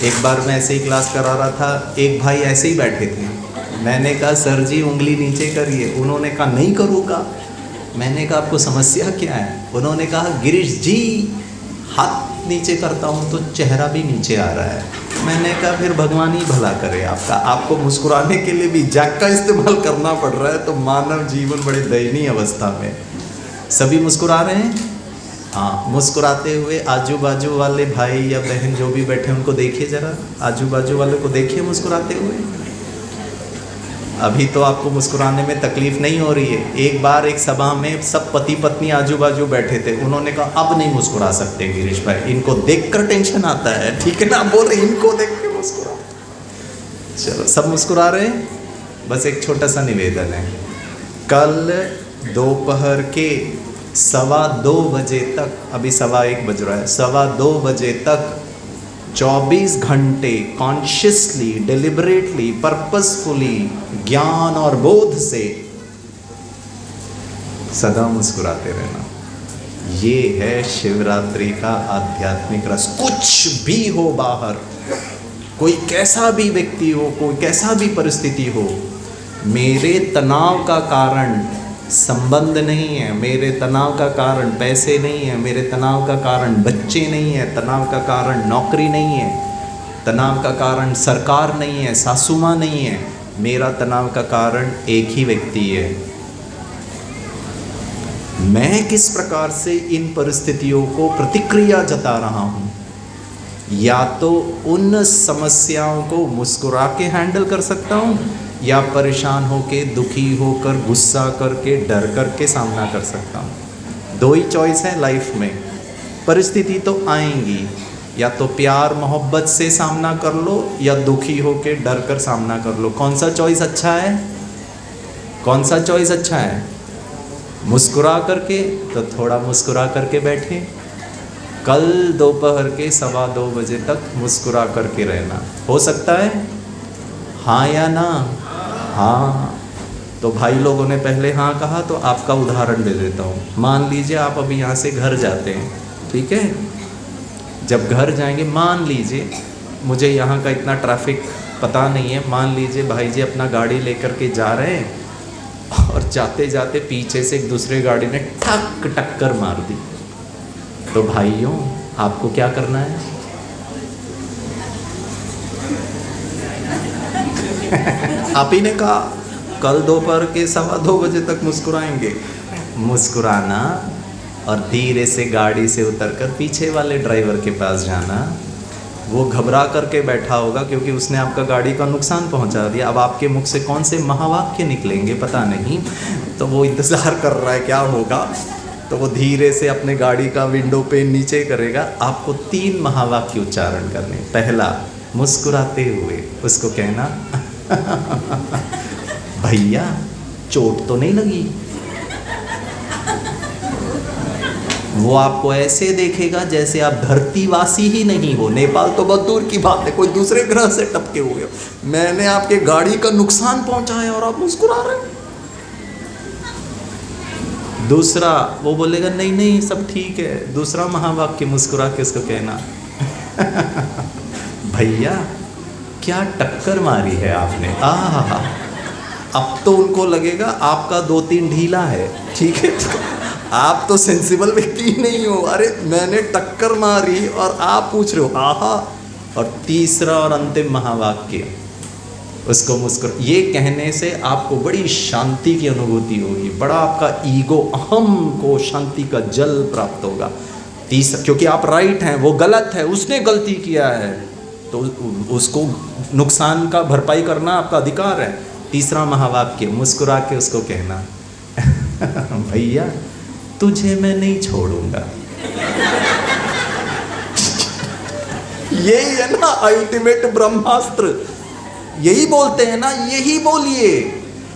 Speaker 4: एक बार मैं ऐसे ही क्लास करा रहा था, एक भाई ऐसे ही बैठे थे। मैंने कहा सर जी उंगली नीचे करिए। उन्होंने कहा नहीं करूँगा। मैंने कहा आपको समस्या क्या है? उन्होंने कहा गिरीश जी हाथ नीचे करता हूँ तो चेहरा भी नीचे आ रहा है। मैंने कहा फिर भगवान ही भला करे आपका, आपको मुस्कुराने के लिए भी जैक का इस्तेमाल करना पड़ रहा है, तो मानव जीवन बड़ी दयनीय अवस्था में। सभी मुस्कुरा रहे हैं? हाँ, मुस्कुराते हुए आजू बाजू वाले भाई या बहन जो भी बैठे उनको देखिए ज़रा, आजू बाजू वाले को देखिए मुस्कुराते हुए। अभी तो आपको मुस्कुराने में तकलीफ नहीं हो रही है। एक बार एक सभा में सब पति पत्नी आजू बाजू बैठे थे, उन्होंने कहा अब नहीं मुस्कुरा सकते गिरीश भाई, इनको देखकर टेंशन आता है। ठीक है ना, बोल रहे इनको देख के मुस्कुरा। चलो सब मुस्कुरा रहे हैं। बस एक छोटा सा निवेदन है, कल दोपहर के 2:15 बजे तक, अभी 1:15 बज रहा है, 2:15 बजे तक 24 घंटे कॉन्शियसली, डिलिबरेटली, पर्पसफुली, ज्ञान और बोध से सदा मुस्कुराते रहना। ये है शिवरात्रि का आध्यात्मिक रस। कुछ भी हो बाहर, कोई कैसा भी व्यक्ति हो, कोई कैसा भी परिस्थिति हो, मेरे तनाव का कारण संबंध नहीं है, मेरे तनाव का कारण पैसे नहीं है, मेरे तनाव का कारण बच्चे नहीं है, तनाव का कारण नौकरी नहीं है, तनाव का कारण सरकार नहीं है, सासू माँ नहीं है। मेरा तनाव का कारण एक ही व्यक्ति है। मैं किस प्रकार से इन परिस्थितियों को प्रतिक्रिया जता रहा हूँ। या तो उन समस्याओं को मुस्कुरा के हैंडल कर सकता हूँ, या परेशान होके, दुखी होकर, गुस्सा करके, डर करके सामना कर सकता हूँ। दो ही चॉइस है लाइफ में। परिस्थिति तो आएंगी, या तो प्यार मोहब्बत से सामना कर लो, या दुखी होके डर कर सामना कर लो। कौन सा चॉइस अच्छा है? कौन सा चॉइस अच्छा है? मुस्कुरा करके, तो थोड़ा मुस्कुरा करके बैठे। कल दोपहर के 2:15 बजे तक मुस्कुरा करके रहना। हो सकता है? हाँ या ना? हाँ। तो भाई लोगों ने पहले हाँ कहा, तो आपका उदाहरण दे देता हूँ। मान लीजिए आप अभी यहाँ से घर जाते हैं, ठीक है? जब घर जाएंगे, मान लीजिए, मुझे यहाँ का इतना ट्रैफिक पता नहीं है, मान लीजिए भाई जी अपना गाड़ी लेकर के जा रहे हैं और जाते जाते पीछे से एक दूसरे गाड़ी ने ठक टक्कर मार दी। तो भाइयों आपको क्या करना है? आप ही ने कहा कल दोपहर के 2:15 बजे तक मुस्कुराएंगे। मुस्कुराना और धीरे से गाड़ी से उतरकर पीछे वाले ड्राइवर के पास जाना। वो घबरा करके बैठा होगा क्योंकि उसने आपका गाड़ी का नुकसान पहुंचा दिया। अब आपके मुख से कौन से महावाक्य निकलेंगे पता नहीं, तो वो इंतज़ार कर रहा है क्या होगा। तो वो धीरे से अपने गाड़ी का विंडो पे नीचे करेगा। आपको 3 महावाक्य उच्चारण करने। पहला, मुस्कुराते हुए उसको कहना भैया चोट तो नहीं लगी। वो आपको ऐसे देखेगा जैसे आप धरतीवासी ही नहीं हो। नेपाल तो बहुत दूर की बात है, कोई दूसरे ग्रह से टपके हुए हो। मैंने आपके गाड़ी का नुकसान पहुंचाया और आप मुस्कुरा रहे हो। दूसरा, वो बोलेगा नहीं नहीं सब ठीक है। दूसरा महावाक्य मुस्कुरा के उसको कहना भैया क्या टक्कर मारी है आपने। आहा, अब तो उनको लगेगा आपका 2-3 ढीला है, ठीक है? आप तो सेंसिबल व्यक्ति नहीं हो। अरे मैंने टक्कर मारी और आप पूछ रहे हो आहा। और तीसरा और अंतिम महावाक्य उसको मुस्कुरा, ये कहने से आपको बड़ी शांति की अनुभूति होगी। बड़ा आपका ईगो, अहम को शांति का जल प्राप्त होगा। तीसरा, क्योंकि आप राइट हैं, वो गलत है, उसने गलती किया है, तो उसको नुकसान का भरपाई करना आपका अधिकार है। तीसरा महावाक्य मुस्कुरा के उसको कहना भैया तुझे मैं नहीं छोड़ूंगा। यही है ना अल्टीमेट ब्रह्मास्त्र। यही बोलते हैं ना, यही बोलिए।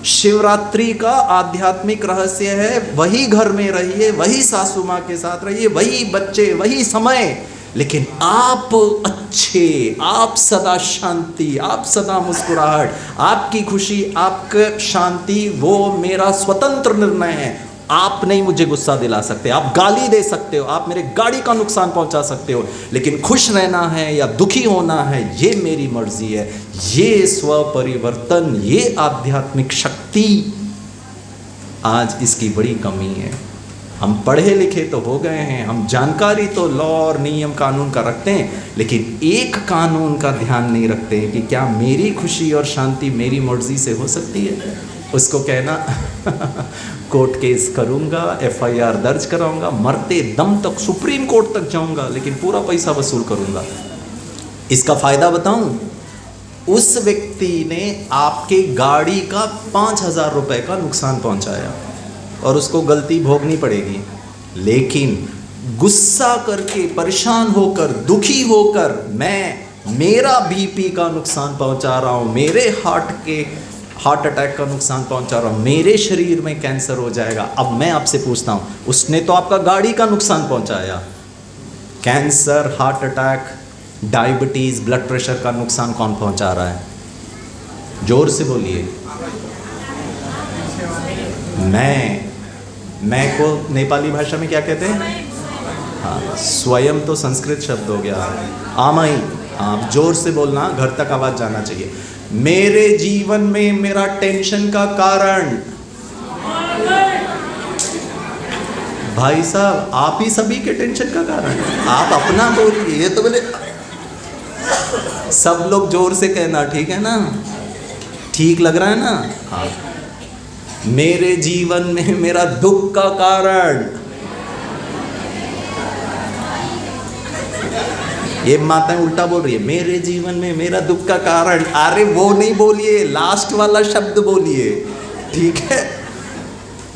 Speaker 4: शिवरात्रि का आध्यात्मिक रहस्य है, वही घर में रहिए, वही सासू माँ के साथ रहिए, वही बच्चे, वही समय, लेकिन आप अच्छे, आप सदा शांति, आप सदा मुस्कुराहट, आपकी खुशी, आपकी शांति वो मेरा स्वतंत्र निर्णय है। आप नहीं मुझे गुस्सा दिला सकते, आप गाली दे सकते हो, आप मेरे गाड़ी का नुकसान पहुंचा सकते हो, लेकिन खुश रहना है या दुखी होना है ये मेरी मर्जी है। ये स्व परिवर्तन, ये आध्यात्मिक शक्ति, आज इसकी बड़ी कमी है। हम पढ़े लिखे तो हो गए हैं, हम जानकारी तो लॉ और नियम कानून का रखते हैं, लेकिन एक कानून का ध्यान नहीं रखते हैं कि क्या मेरी खुशी और शांति मेरी मर्जी से हो सकती है। उसको कहना कोर्ट केस करूँगा, FIR दर्ज कराऊंगा, मरते दम तक सुप्रीम कोर्ट तक जाऊंगा, लेकिन पूरा पैसा वसूल करूंगा। इसका फ़ायदा बताऊं, उस व्यक्ति ने आपके गाड़ी का 5,000 रुपये का नुकसान पहुंचाया और उसको गलती भोगनी पड़ेगी, लेकिन गुस्सा करके, परेशान होकर, दुखी होकर मेरा BP का नुकसान पहुंचा रहा हूँ, मेरे हार्ट अटैक का नुकसान पहुंचा रहा हूँ, मेरे शरीर में कैंसर हो जाएगा। अब मैं आपसे पूछता हूँ, उसने तो आपका गाड़ी का नुकसान पहुंचाया, cancer, heart attack, diabetes, blood pressure का नुकसान कौन पहुंचा रहा है? जोर से बोलिए। मैं को नेपाली भाषा में क्या कहते हैं? हाँ, स्वयं तो संस्कृत शब्द हो गया। आमई, आप जोर से बोलना, घर तक आवाज़ जाना चाहिए। मेरे जीवन में मेरा टेंशन का कारण, भाई साहब आप ही सभी के टेंशन का कारण, आप अपना बोलिए। ये तो बोले सब लोग जोर से कहना, ठीक है ना? ठीक लग रहा है ना? हाँ। मेरे जीवन में मेरा दुख का कारण, ये माताएं उल्टा बोल रही है, मेरे जीवन में मेरा दुख का कारण। अरे वो नहीं बोलिए, लास्ट वाला शब्द बोलिए, ठीक है?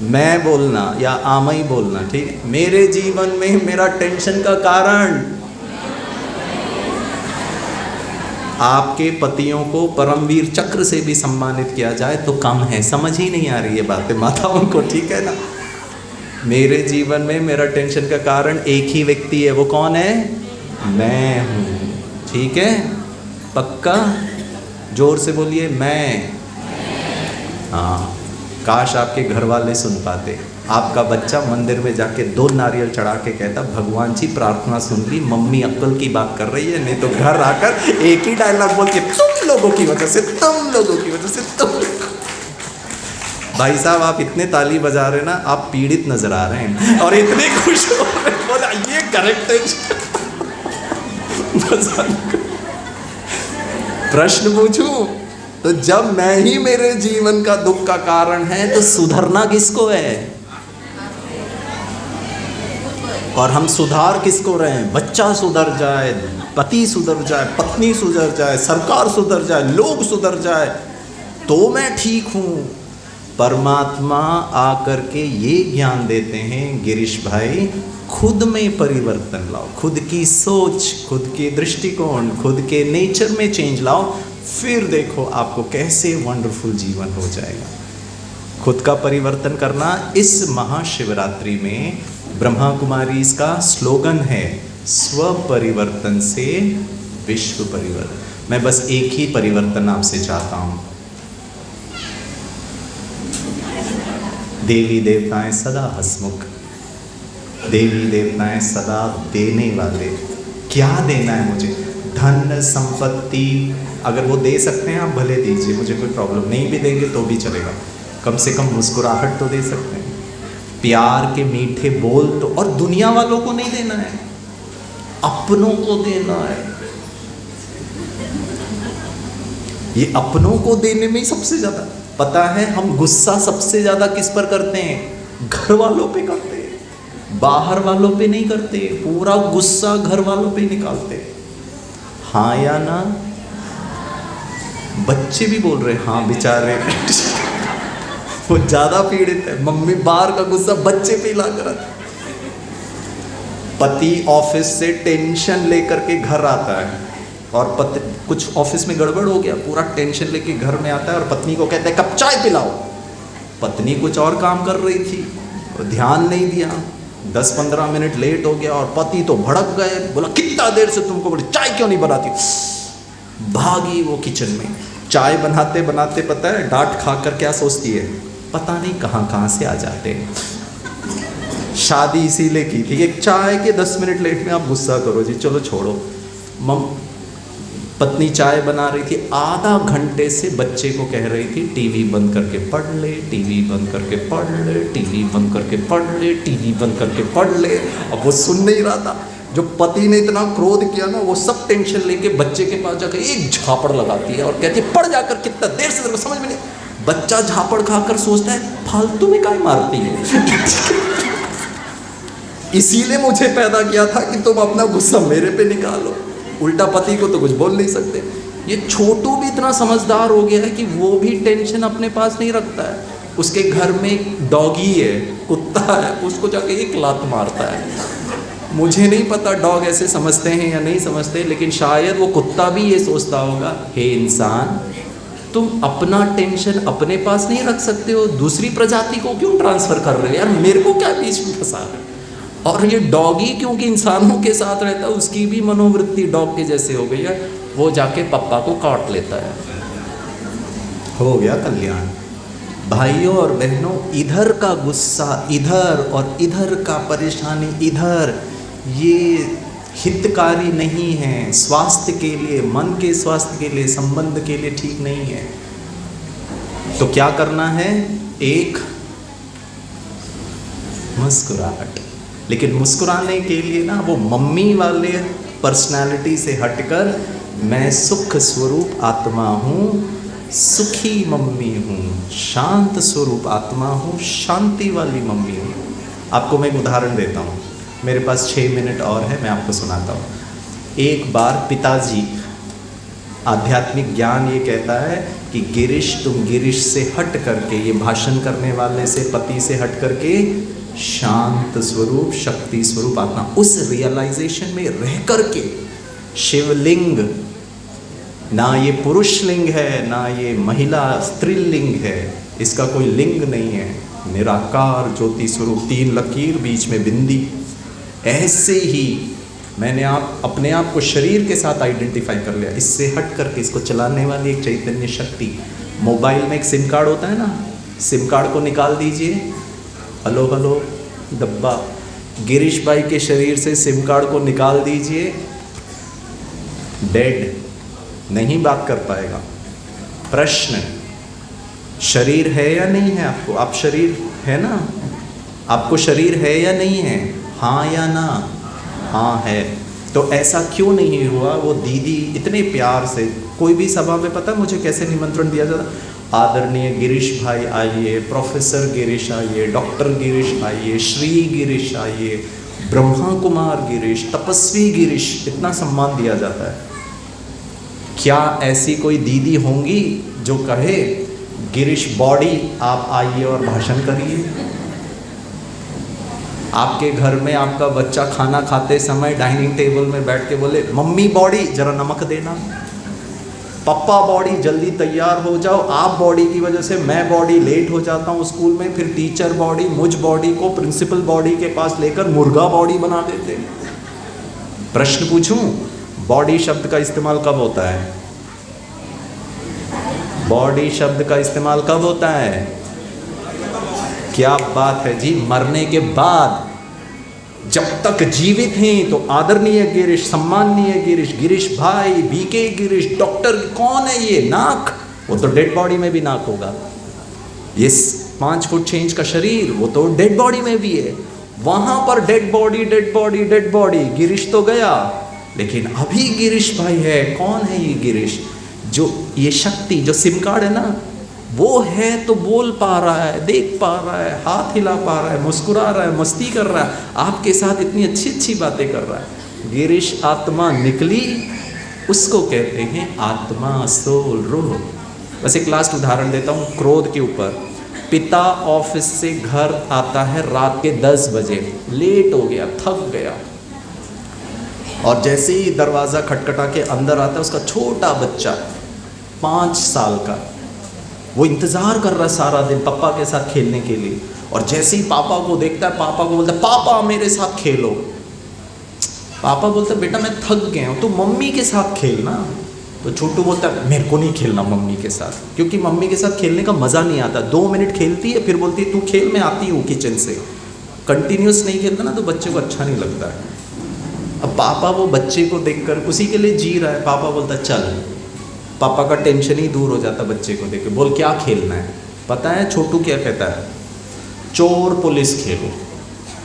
Speaker 4: मैं बोलना या आमई बोलना, ठीक है? मेरे जीवन में मेरा टेंशन का कारण। आपके पतियों को परमवीर चक्र से भी सम्मानित किया जाए तो कम है। समझ ही नहीं आ रही है बातें माताओं को, ठीक है ना? मेरे जीवन में मेरा टेंशन का कारण एक ही व्यक्ति है, वो कौन है? मैं हूँ, ठीक है? पक्का जोर से बोलिए, मैं। हाँ, काश आपके घर वाले सुन पाते। आपका बच्चा मंदिर में जाके 2 नारियल चढ़ा के कहता, भगवान जी प्रार्थना सुन ली, मम्मी अक्ल की बात कर रही है। नहीं तो घर आकर एक ही डायलॉग बोल के, तुम लोगों की वजह से, तुम लोगों की वजह से, तुम। भाई साहब आप इतने ताली बजा रहे ना, आप पीड़ित नजर आ रहे हैं और इतने खुश हो रहे हैं। बोला ये करेक्ट है। प्रश्न पूछूं तो जब मैं ही मेरे जीवन का दुख का कारण है तो सुधरना किसको है? और हम सुधार किसको रहे हैं? बच्चा सुधर जाए, पति सुधर जाए, पत्नी सुधर जाए, सरकार सुधर जाए, लोग सुधर जाए तो मैं ठीक हूँ। परमात्मा आकर के ये ज्ञान देते हैं, गिरीश भाई खुद में परिवर्तन लाओ, खुद की सोच, खुद के दृष्टिकोण, खुद के नेचर में चेंज लाओ, फिर देखो आपको कैसे वंडरफुल जीवन हो जाएगा। खुद का परिवर्तन करना इस महाशिवरात्रि में ब्रह्मा कुमारी इसका स्लोगन है, स्व परिवर्तन से विश्व परिवर्तन। मैं बस एक ही परिवर्तन आपसे चाहता हूँ। देवी देवताएं सदा हंसमुख, देवी देवताएं सदा देने वाले। क्या देना है मुझे? धन संपत्ति, अगर वो दे सकते हैं आप भले दीजिए, मुझे कोई प्रॉब्लम नहीं। भी देंगे तो भी चलेगा, कम से कम मुस्कुराहट तो दे सकते हैं, प्यार के मीठे बोल तो। और दुनिया वालों को नहीं देना है, अपनों को देना है। ये अपनों को देने में ही सबसे ज्यादा, पता है हम गुस्सा सबसे ज्यादा किस पर करते हैं? घर वालों पे करते हैं, बाहर वालों पे नहीं करते। पूरा गुस्सा घर वालों पे निकालते हैं। हाँ या ना? बच्चे भी बोल रहे हैं हाँ बेचारे। वो ज्यादा पीड़ित है, मम्मी बाहर का गुस्सा बच्चे पे ला कर। पति ऑफिस से टेंशन लेकर के घर आता है और पति कुछ ऑफिस में गड़बड़ हो गया, पूरा टेंशन लेके घर में आता है और पत्नी को कहता है कप चाय पिलाओ। पत्नी कुछ और काम कर रही थी, ध्यान नहीं दिया, 10-15 मिनट लेट हो गया और पति तो भड़क गए, बोला कितना देर से तुमको बोली चाय क्यों नहीं बनाती। भागी वो किचन में, चाय बनाते बनाते पता है डांट खा कर क्या सोचती है, पता नहीं कहाँ कहाँ से आ जाते हैं। शादी इसीलिए की थी, एक चाय के 10 मिनट लेट में आप गुस्सा करो जी, चलो छोड़ो। पत्नी चाय बना रही थी, आधा घंटे से बच्चे को कह रही थी टीवी बंद करके पढ़ ले, टीवी बंद करके पढ़ ले, टीवी बंद करके पढ़ ले, टीवी बंद करके पढ़ ले। अब वो सुन नहीं रहा था। जो पति ने इतना क्रोध किया ना, वो सब टेंशन लेके बच्चे के पास जाकर एक झापड़ लगाती है और कहती है पढ़ जाकर, कितना देर से तेरे को समझ में नहीं। बच्चा झापड़ खाकर सोचता है फालतू में काहे मारती है। इसीलिए मुझे पैदा किया था कि तुम अपना गुस्सा मेरे पे निकालो। उल्टा पति को तो कुछ बोल नहीं सकते। ये छोटू भी इतना समझदार हो गया है कि वो भी टेंशन अपने पास नहीं रखता है। उसके घर में एक डॉगी है, कुत्ता है, उसको जाके एक लात मारता है। मुझे नहीं पता डॉग ऐसे समझते हैं या नहीं समझते, लेकिन शायद वो कुत्ता भी ये सोचता होगा, हे इंसान, तुम अपना टेंशन अपने पास नहीं रख सकते हो, दूसरी प्रजाति को क्यों ट्रांसफ़र कर रहे हो यार, मेरे को क्या बीच में फंसा रहे। और ये डॉगी क्योंकि इंसानों के साथ रहता है, उसकी भी मनोवृत्ति डॉग के जैसे हो गई है, वो जाके पप्पा को काट लेता है। हो गया कल्याण। भाइयों और बहनों, इधर का गुस्सा इधर और इधर का परेशानी इधर, ये हितकारी नहीं है, स्वास्थ्य के लिए, मन के स्वास्थ्य के लिए, संबंध के लिए ठीक नहीं है। तो क्या करना है? एक मुस्कुराहट। लेकिन मुस्कुराने के लिए ना वो मम्मी वाले पर्सनालिटी से हटकर मैं सुख स्वरूप आत्मा हूँ, सुखी मम्मी हूँ, शांत स्वरूप आत्मा हूँ, शांति वाली मम्मी हूँ। आपको मैं एक उदाहरण देता हूँ, मेरे पास 6 मिनट और है, मैं आपको सुनाता हूँ। एक बार पिताजी, आध्यात्मिक ज्ञान ये कहता है कि गिरीश, तुम गिरीश से हट करके, ये भाषण करने वाले से, पति से हट करके शांत स्वरूप, शक्ति स्वरूप आत्मा, उस रियलाइजेशन में रह करके, शिवलिंग ना ये पुरुष लिंग है, ना ये महिला स्त्रीलिंग है, इसका कोई लिंग नहीं है, निराकार ज्योति स्वरूप, 3 लकीर बीच में बिंदी। ऐसे ही मैंने अपने आप को शरीर के साथ आइडेंटिफाई कर लिया। इससे हट करके इसको चलाने वाली एक चैतन्य शक्ति। मोबाइल में एक सिम कार्ड होता है ना, सिम कार्ड को निकाल दीजिए, हेलो हेलो डब्बा, गिरीश भाई के शरीर से सिम कार्ड को निकाल दीजिए, डेड, नहीं बात कर पाएगा। प्रश्न, शरीर है या नहीं है आपको? आप शरीर है ना? आपको शरीर है या नहीं है? हाँ या ना? हाँ है। तो ऐसा क्यों नहीं हुआ? वो दीदी इतने प्यार से, कोई भी सभा में पता है मुझे कैसे निमंत्रण दिया जाता, आदरणीय गिरीश भाई आइए, प्रोफेसर गिरीश आइए, डॉक्टर गिरीश आइए, श्री गिरीश आइए, ब्रह्मा कुमार गिरीश, तपस्वी गिरीश, इतना सम्मान दिया जाता है। क्या ऐसी कोई दीदी होंगी जो कहे गिरीश बॉडी आप आइए और भाषण करिए? आपके घर में आपका बच्चा खाना खाते समय डाइनिंग टेबल में बैठ के बोले, मम्मी बॉडी जरा नमक देना, पप्पा बॉडी जल्दी तैयार हो जाओ, आप बॉडी की वजह से मैं बॉडी लेट हो जाता हूँ स्कूल में, फिर टीचर बॉडी मुझ बॉडी को प्रिंसिपल बॉडी के पास लेकर मुर्गा बॉडी बना देते। प्रश्न पूछूं, बॉडी शब्द का इस्तेमाल कब होता है? बॉडी शब्द का इस्तेमाल कब होता है? क्या बात है जी, मरने के बाद। जब तक जीवित हैं तो आदरणीय गिरीश, सम्माननीय गिरीश, गिरीश भाई, बीके गिरीश, डॉक्टर, कौन है ये? नाक, वो तो डेड बॉडी में भी नाक होगा। ये 5 फुट चेंज का शरीर, वो तो डेड बॉडी में भी है। वहां पर dead body, dead body, dead body, Girish तो गया, लेकिन अभी गिरीश भाई है। कौन है ये गिरीश? जो ये शक्ति, जो सिम कार्ड है ना, वो है तो बोल पा रहा है, देख पा रहा है, हाथ हिला पा रहा है, मुस्कुरा रहा है, मस्ती कर रहा है, आपके साथ इतनी अच्छी अच्छी बातें कर रहा है। गिरीश आत्मा निकली, उसको कहते हैं आत्मा, सोल, रूह। बस एक लास्ट उदाहरण देता हूँ क्रोध के ऊपर। पिता ऑफिस से घर आता है रात के 10 बजे, लेट हो गया, थक गया, और जैसे ही दरवाज़ा खटखटा के अंदर आता है, उसका छोटा बच्चा 5 साल का, वो इंतज़ार कर रहा है सारा दिन पापा के साथ खेलने के लिए, और जैसे ही पापा को देखता है, पापा को बोलता है पापा मेरे साथ खेलो। पापा बोलता है बेटा मैं थक गया हूँ, तो मम्मी के साथ खेलना। तो छोटू बोलता है मेरे को नहीं खेलना मम्मी के साथ, क्योंकि मम्मी के साथ खेलने का मज़ा नहीं आता। 2 मिनट खेलती है, फिर बोलती है तू खेल, मैं आती हूँ किचन से। कंटिन्यूस नहीं खेलता ना तो बच्चे को अच्छा नहीं लगता है। अब पापा वो बच्चे को देखकर उसी के लिए जी रहा है, पापा बोलता चल, पापा का टेंशन ही दूर हो जाता बच्चे को देख के। बोल क्या खेलना है? पता है छोटू क्या कहता है? चोर पुलिस खेलो।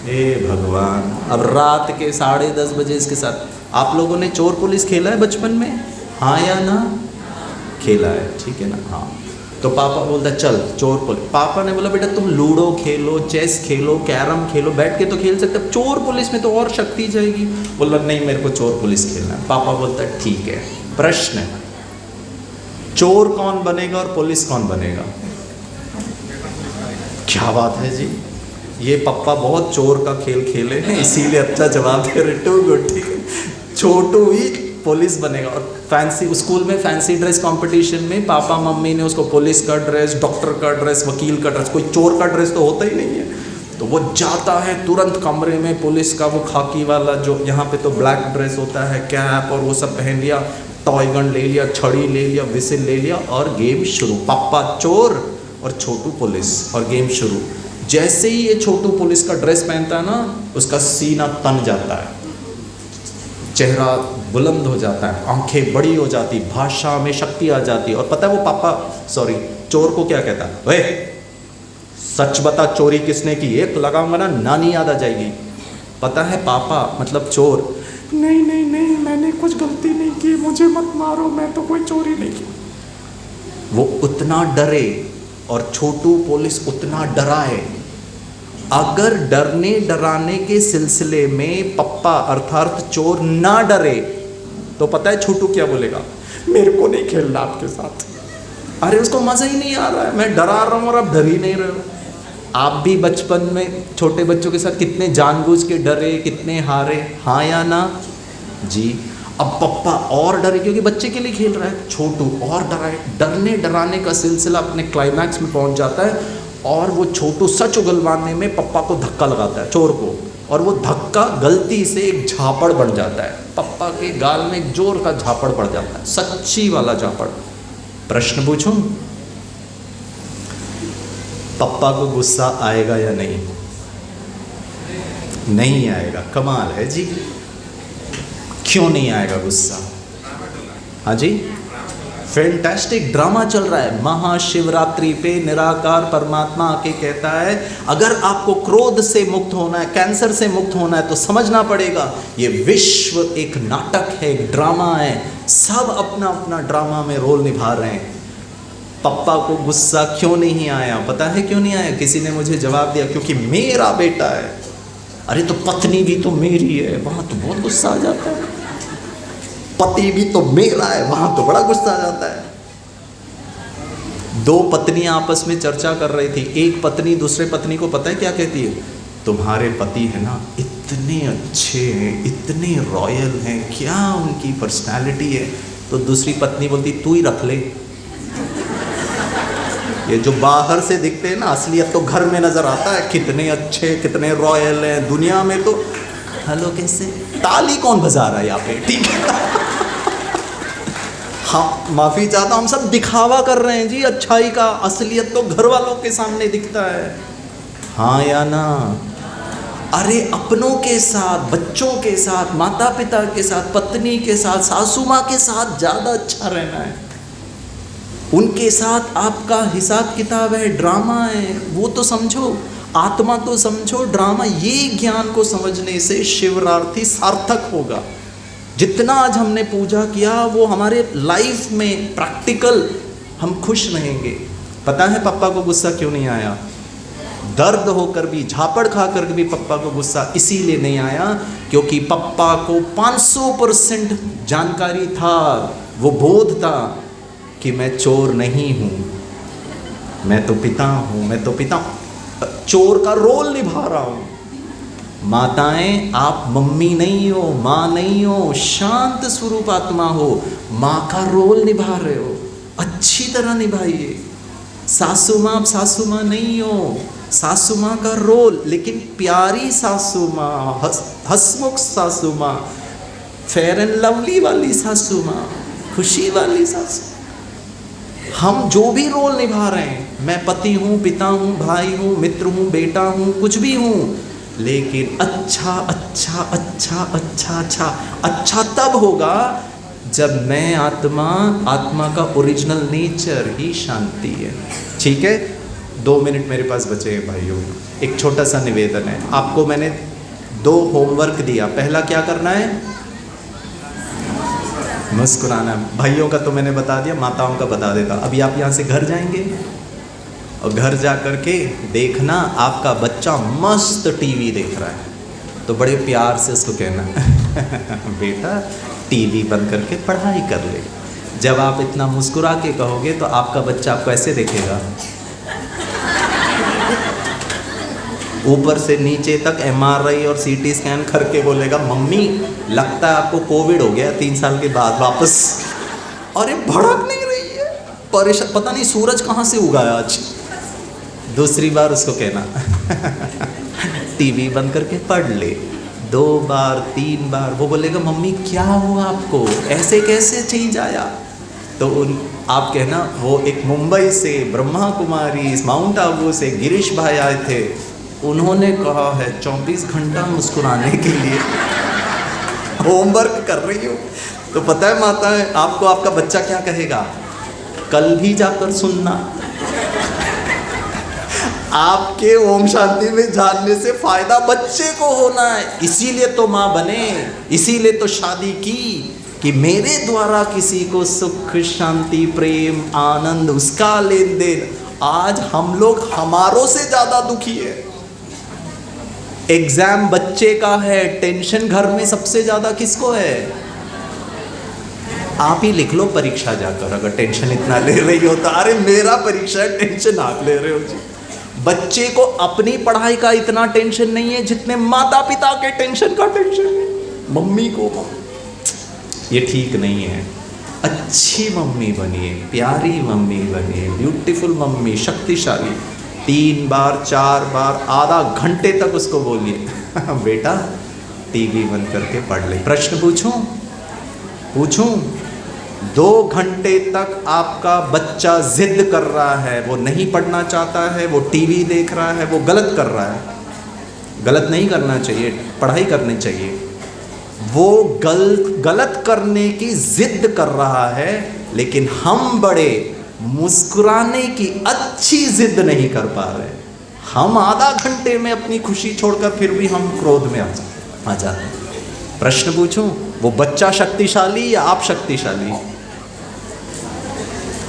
Speaker 4: ए भगवान, अब रात के 10:30 बजे इसके साथ। आप लोगों ने चोर पुलिस खेला है बचपन में? हाँ या ना? खेला है, ठीक है ना? हाँ। तो पापा बोलता चल चोर पुलिस। पापा ने बोला बेटा तुम लूडो खेलो, चेस खेलो, कैरम खेलो, बैठ के तो खेल सकते, चोर पुलिस में तो और शक्ति जाएगी। बोला नहीं मेरे को चोर पुलिस खेलना है। पापा बोलता ठीक है, प्रश्न चोर कौन बनेगा और पुलिस कौन बनेगा? क्या बात है जी, ये पप्पा बहुत चोर का खेल खेले हैं इसीलिए अच्छा जवाब दे रहे। टू गुड, ठीक है। छोटू ही पुलिस बनेगा। और फैंसी स्कूल में फैंसी ड्रेस कंपटीशन में पापा मम्मी ने उसको पुलिस का ड्रेस, डॉक्टर का ड्रेस, वकील का ड्रेस, कोई चोर का ड्रेस तो होता ही नहीं है। तो वो जाता है तुरंत कमरे में, पुलिस का वो खाकी वाला जो यहाँ पे तो ब्लैक ड्रेस होता है, कैप और वो सब पहन लिया, टॉय गन ले लिया, छड़ी ले लिया, विसिल ले लिया और गेम शुरू। पापा चोर और छोटू पुलिस और गेम शुरू। जैसे ही ये छोटू पुलिस का ड्रेस पहनता है ना, उसका सीना तन जाता है, चेहरा बुलंद हो जाता है, आंखें बड़ी हो जाती, भाषा में शक्ति आ जाती है। और पता है वो पापा चोर को क्या कहता है? वे सच बता चोरी किसने की? एक लगाऊंगा ना नानी याद आ जाएगी। पता है पापा मतलब चोर, नहीं नहीं नहीं मैंने कुछ गलती नहीं की, मुझे मत मारो, मैं तो कोई चोरी नहीं की। वो उतना डरे और छोटू पुलिस उतना डराए। अगर डरने डराने के सिलसिले में पप्पा अर्थात चोर ना डरे तो पता है छोटू क्या बोलेगा? मेरे को नहीं खेलना आपके साथ। अरे उसको मजा ही नहीं आ रहा है, मैं डरा रहा हूँ और आप डर ही नहीं रहे हो। आप भी बचपन में छोटे बच्चों के साथ कितने जानबूझ के डरे, कितने हारे? हाँ या ना जी। अब पप्पा और डरे क्योंकि बच्चे के लिए खेल रहा है, छोटू और डराए। डरने डराने का सिलसिला अपने क्लाइमैक्स में पहुंच जाता है और वो छोटू सच उगलवाने में पप्पा को धक्का लगाता है, चोर को, और वो धक्का गलती से एक झापड़ बन जाता है। पप्पा के गाल में एक जोर का झापड़ पड़ जाता है, सच्ची वाला झापड़। प्रश्न पूछूं, पप्पा को गुस्सा आएगा या नहीं? नहीं आएगा। कमाल है जी, क्यों नहीं आएगा गुस्सा? हाँ जी, फैंटास्टिक ड्रामा चल रहा है। महाशिवरात्रि पे निराकार परमात्मा आके कहता है अगर आपको क्रोध से मुक्त होना है, कैंसर से मुक्त होना है तो समझना पड़ेगा ये विश्व एक नाटक है, एक ड्रामा है। सब अपना अपना ड्रामा में रोल निभा रहे हैं। पप्पा को गुस्सा क्यों नहीं आया? पता है क्यों नहीं आया? किसी ने मुझे जवाब दिया क्योंकि मेरा बेटा है। अरे तो पत्नी भी तो मेरी है, वहाँ तो बहुत गुस्सा आ जाता है। पति भी तो मेरा है, वहाँ तो बड़ा गुस्सा आ जाता है। दो पत्नियां आपस में चर्चा कर रही थी। एक पत्नी दूसरे पत्नी को पता है क्या कहती है? तुम्हारे पति है ना इतने अच्छे हैं, इतने रॉयल हैं, क्या उनकी पर्सनालिटी है। तो दूसरी पत्नी बोलती तू ही रख ले। ये जो बाहर से दिखते हैं ना, असलियत तो घर में नजर आता है। कितने अच्छे, कितने रॉयल हैं। दुनिया में तो हेलो कैसे, ताली कौन बजा रहा है यहाँ पे? ठीक है हाँ माफी चाहता हूँ, हम सब दिखावा कर रहे हैं जी अच्छाई का। असलियत तो घर वालों के सामने दिखता है। हाँ या ना? अरे अपनों के साथ, बच्चों के साथ, माता पिता के साथ, पत्नी के साथ, सासू माँ के साथ ज़्यादा अच्छा रहना है। उनके साथ आपका हिसाब किताब है, ड्रामा है, वो तो समझो। आत्मा तो समझो, ड्रामा। ये ज्ञान को समझने से शिवरात्रि सार्थक होगा। जितना आज हमने पूजा किया वो हमारे लाइफ में प्रैक्टिकल हम खुश रहेंगे। पता है पप्पा को गुस्सा क्यों नहीं आया? दर्द होकर भी, झापड़ खाकर भी पप्पा को गुस्सा इसीलिए नहीं आया क्योंकि पप्पा को 500% जानकारी था, वो बोध था कि मैं चोर नहीं हूँ, मैं तो पिता हूँ, मैं तो पिता हूँ, चोर का रोल निभा रहा हूँ। माताएं आप मम्मी नहीं हो, माँ नहीं हो, शांत स्वरूप आत्मा हो, माँ का रोल निभा रहे हो, अच्छी तरह निभाइए। सासू माँ आप सासू माँ नहीं हो, सासू माँ का रोल, लेकिन प्यारी सासू माँ, हंसमुख सासू माँ, फेयर एंड लवली वाली सासू माँ, खुशी वाली सासू। हम जो भी रोल निभा रहे हैं, मैं पति हूँ, पिता हूँ, भाई हूँ, मित्र हूँ, बेटा हूँ, कुछ भी हूँ, लेकिन अच्छा अच्छा अच्छा अच्छा अच्छा अच्छा तब होगा जब मैं आत्मा का ओरिजिनल नेचर ही शांति है। ठीक है, 2 मिनट मेरे पास बचे हैं भाइयों। एक छोटा सा निवेदन है, आपको मैंने 2 होमवर्क दिया। पहला क्या करना है? मुस्कुराना। भाइयों का तो मैंने बता दिया, माताओं का बता देता। अभी आप यहाँ से घर जाएंगे और घर जा कर के देखना आपका बच्चा मस्त टीवी देख रहा है, तो बड़े प्यार से उसको कहना बेटा टीवी बंद करके पढ़ाई कर ले। जब आप इतना मुस्कुरा के कहोगे तो आपका बच्चा आपको ऐसे देखेगा, ऊपर से नीचे तक MRI और CT स्कैन करके बोलेगा मम्मी लगता है आपको कोविड हो गया 3 साल के बाद वापस। अरे भड़क नहीं रही है, परेशान, पता नहीं सूरज कहाँ से उगा आज। दूसरी बार उसको कहना टीवी बंद करके पढ़ ले। 2 बार 3 बार वो बोलेगा मम्मी क्या हुआ आपको, ऐसे कैसे चेंज आया? तो आप कहना वो एक मुंबई से ब्रह्मा कुमारी माउंट आबू से गिरीश भाई आए थे, उन्होंने कहा है 24 घंटा मुस्कुराने के लिए। होमवर्क कर रही हो तो पता है माता है आपको आपका बच्चा क्या कहेगा, कल भी जाकर सुनना। आपके ओम शांति में जानने से फायदा बच्चे को होना है, इसीलिए तो माँ बने, इसीलिए तो शादी की कि मेरे द्वारा किसी को सुख शांति प्रेम आनंद उसका लेन देन। आज हम लोग हमारों से ज्यादा दुखी है। एग्जाम बच्चे का है, टेंशन घर में सबसे ज्यादा किसको है? आप ही लिख लो परीक्षा जाकर, अगर टेंशन इतना ले रही हो तो। अरे मेरा परीक्षा है, टेंशन आप ले रहे हो जी। बच्चे को अपनी पढ़ाई का इतना टेंशन नहीं है जितने माता पिता के टेंशन का टेंशन है। मम्मी को ये ठीक नहीं है। अच्छी मम्मी बनिए, प्यारी मम्मी बनिए, ब्यूटीफुल मम्मी, शक्तिशाली। 3 बार 4 बार आधा घंटे तक उसको बोलिए बेटा टीवी बंद करके पढ़ ले। प्रश्न पूछूं 2 घंटे तक आपका बच्चा जिद कर रहा है, वो नहीं पढ़ना चाहता है, वो टीवी देख रहा है, वो गलत कर रहा है। गलत नहीं करना चाहिए, पढ़ाई करनी चाहिए। वो गलत करने की जिद कर रहा है, लेकिन हम बड़े मुस्कुराने की अच्छी जिद नहीं कर पा रहे। हम आधा घंटे में अपनी खुशी छोड़कर फिर भी हम क्रोध में आ जाते हैं। प्रश्न पूछूं, वो बच्चा शक्तिशाली या आप शक्तिशाली?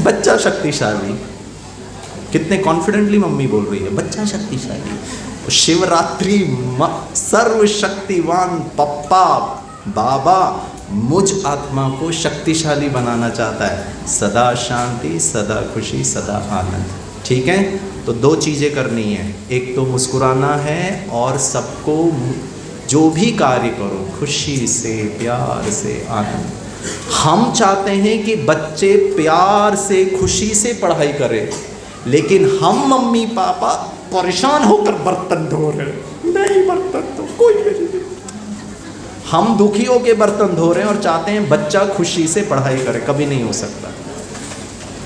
Speaker 4: बच्चा शक्तिशाली। कितने कॉन्फिडेंटली मम्मी बोल रही है, बच्चा शक्तिशाली। शिवरात्रि सर्वशक्तिवान पप्पा बाबा मुझ आत्मा को शक्तिशाली बनाना चाहता है। सदा शांति, सदा खुशी, सदा आनंद। ठीक है, तो 2 चीज़ें करनी है, एक तो मुस्कुराना है और सबको जो भी कार्य करो खुशी से, प्यार से, आनंद। हम चाहते हैं कि बच्चे प्यार से, खुशी से पढ़ाई करें, लेकिन हम मम्मी पापा परेशान होकर बर्तन धो रहे हैं। नहीं बर्तन तो कोई नहीं, हम दुखी होकर बर्तन धो रहे हैं और चाहते हैं बच्चा खुशी से पढ़ाई करे। कभी नहीं हो सकता।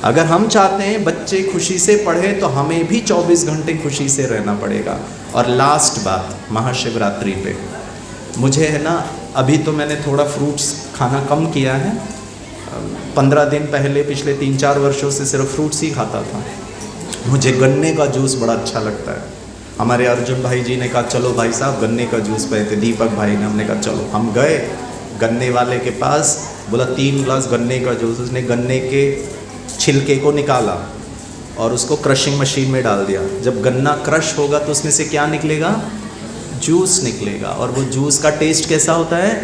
Speaker 4: अगर हम चाहते हैं बच्चे खुशी से पढ़े तो हमें भी 24 घंटे खुशी से रहना पड़ेगा। और लास्ट बात, महाशिवरात्रि पे मुझे है ना, अभी तो मैंने थोड़ा फ्रूट्स खाना कम किया है। 15 दिन पहले पिछले 3-4 वर्षों से सिर्फ फ्रूट्स ही खाता था। मुझे गन्ने का जूस बड़ा अच्छा लगता है। हमारे अर्जुन भाई जी ने कहा चलो भाई साहब गन्ने का जूस पिए थे, दीपक भाई ने, हमने कहा चलो। हम गए गन्ने वाले के पास, बोला 3 ग्लास गन्ने का जूस। उसने गन्ने के छिलके को निकाला और उसको क्रशिंग मशीन में डाल दिया। जब गन्ना क्रश होगा तो उसमें से क्या निकलेगा? जूस निकलेगा। और वो जूस का टेस्ट कैसा होता है?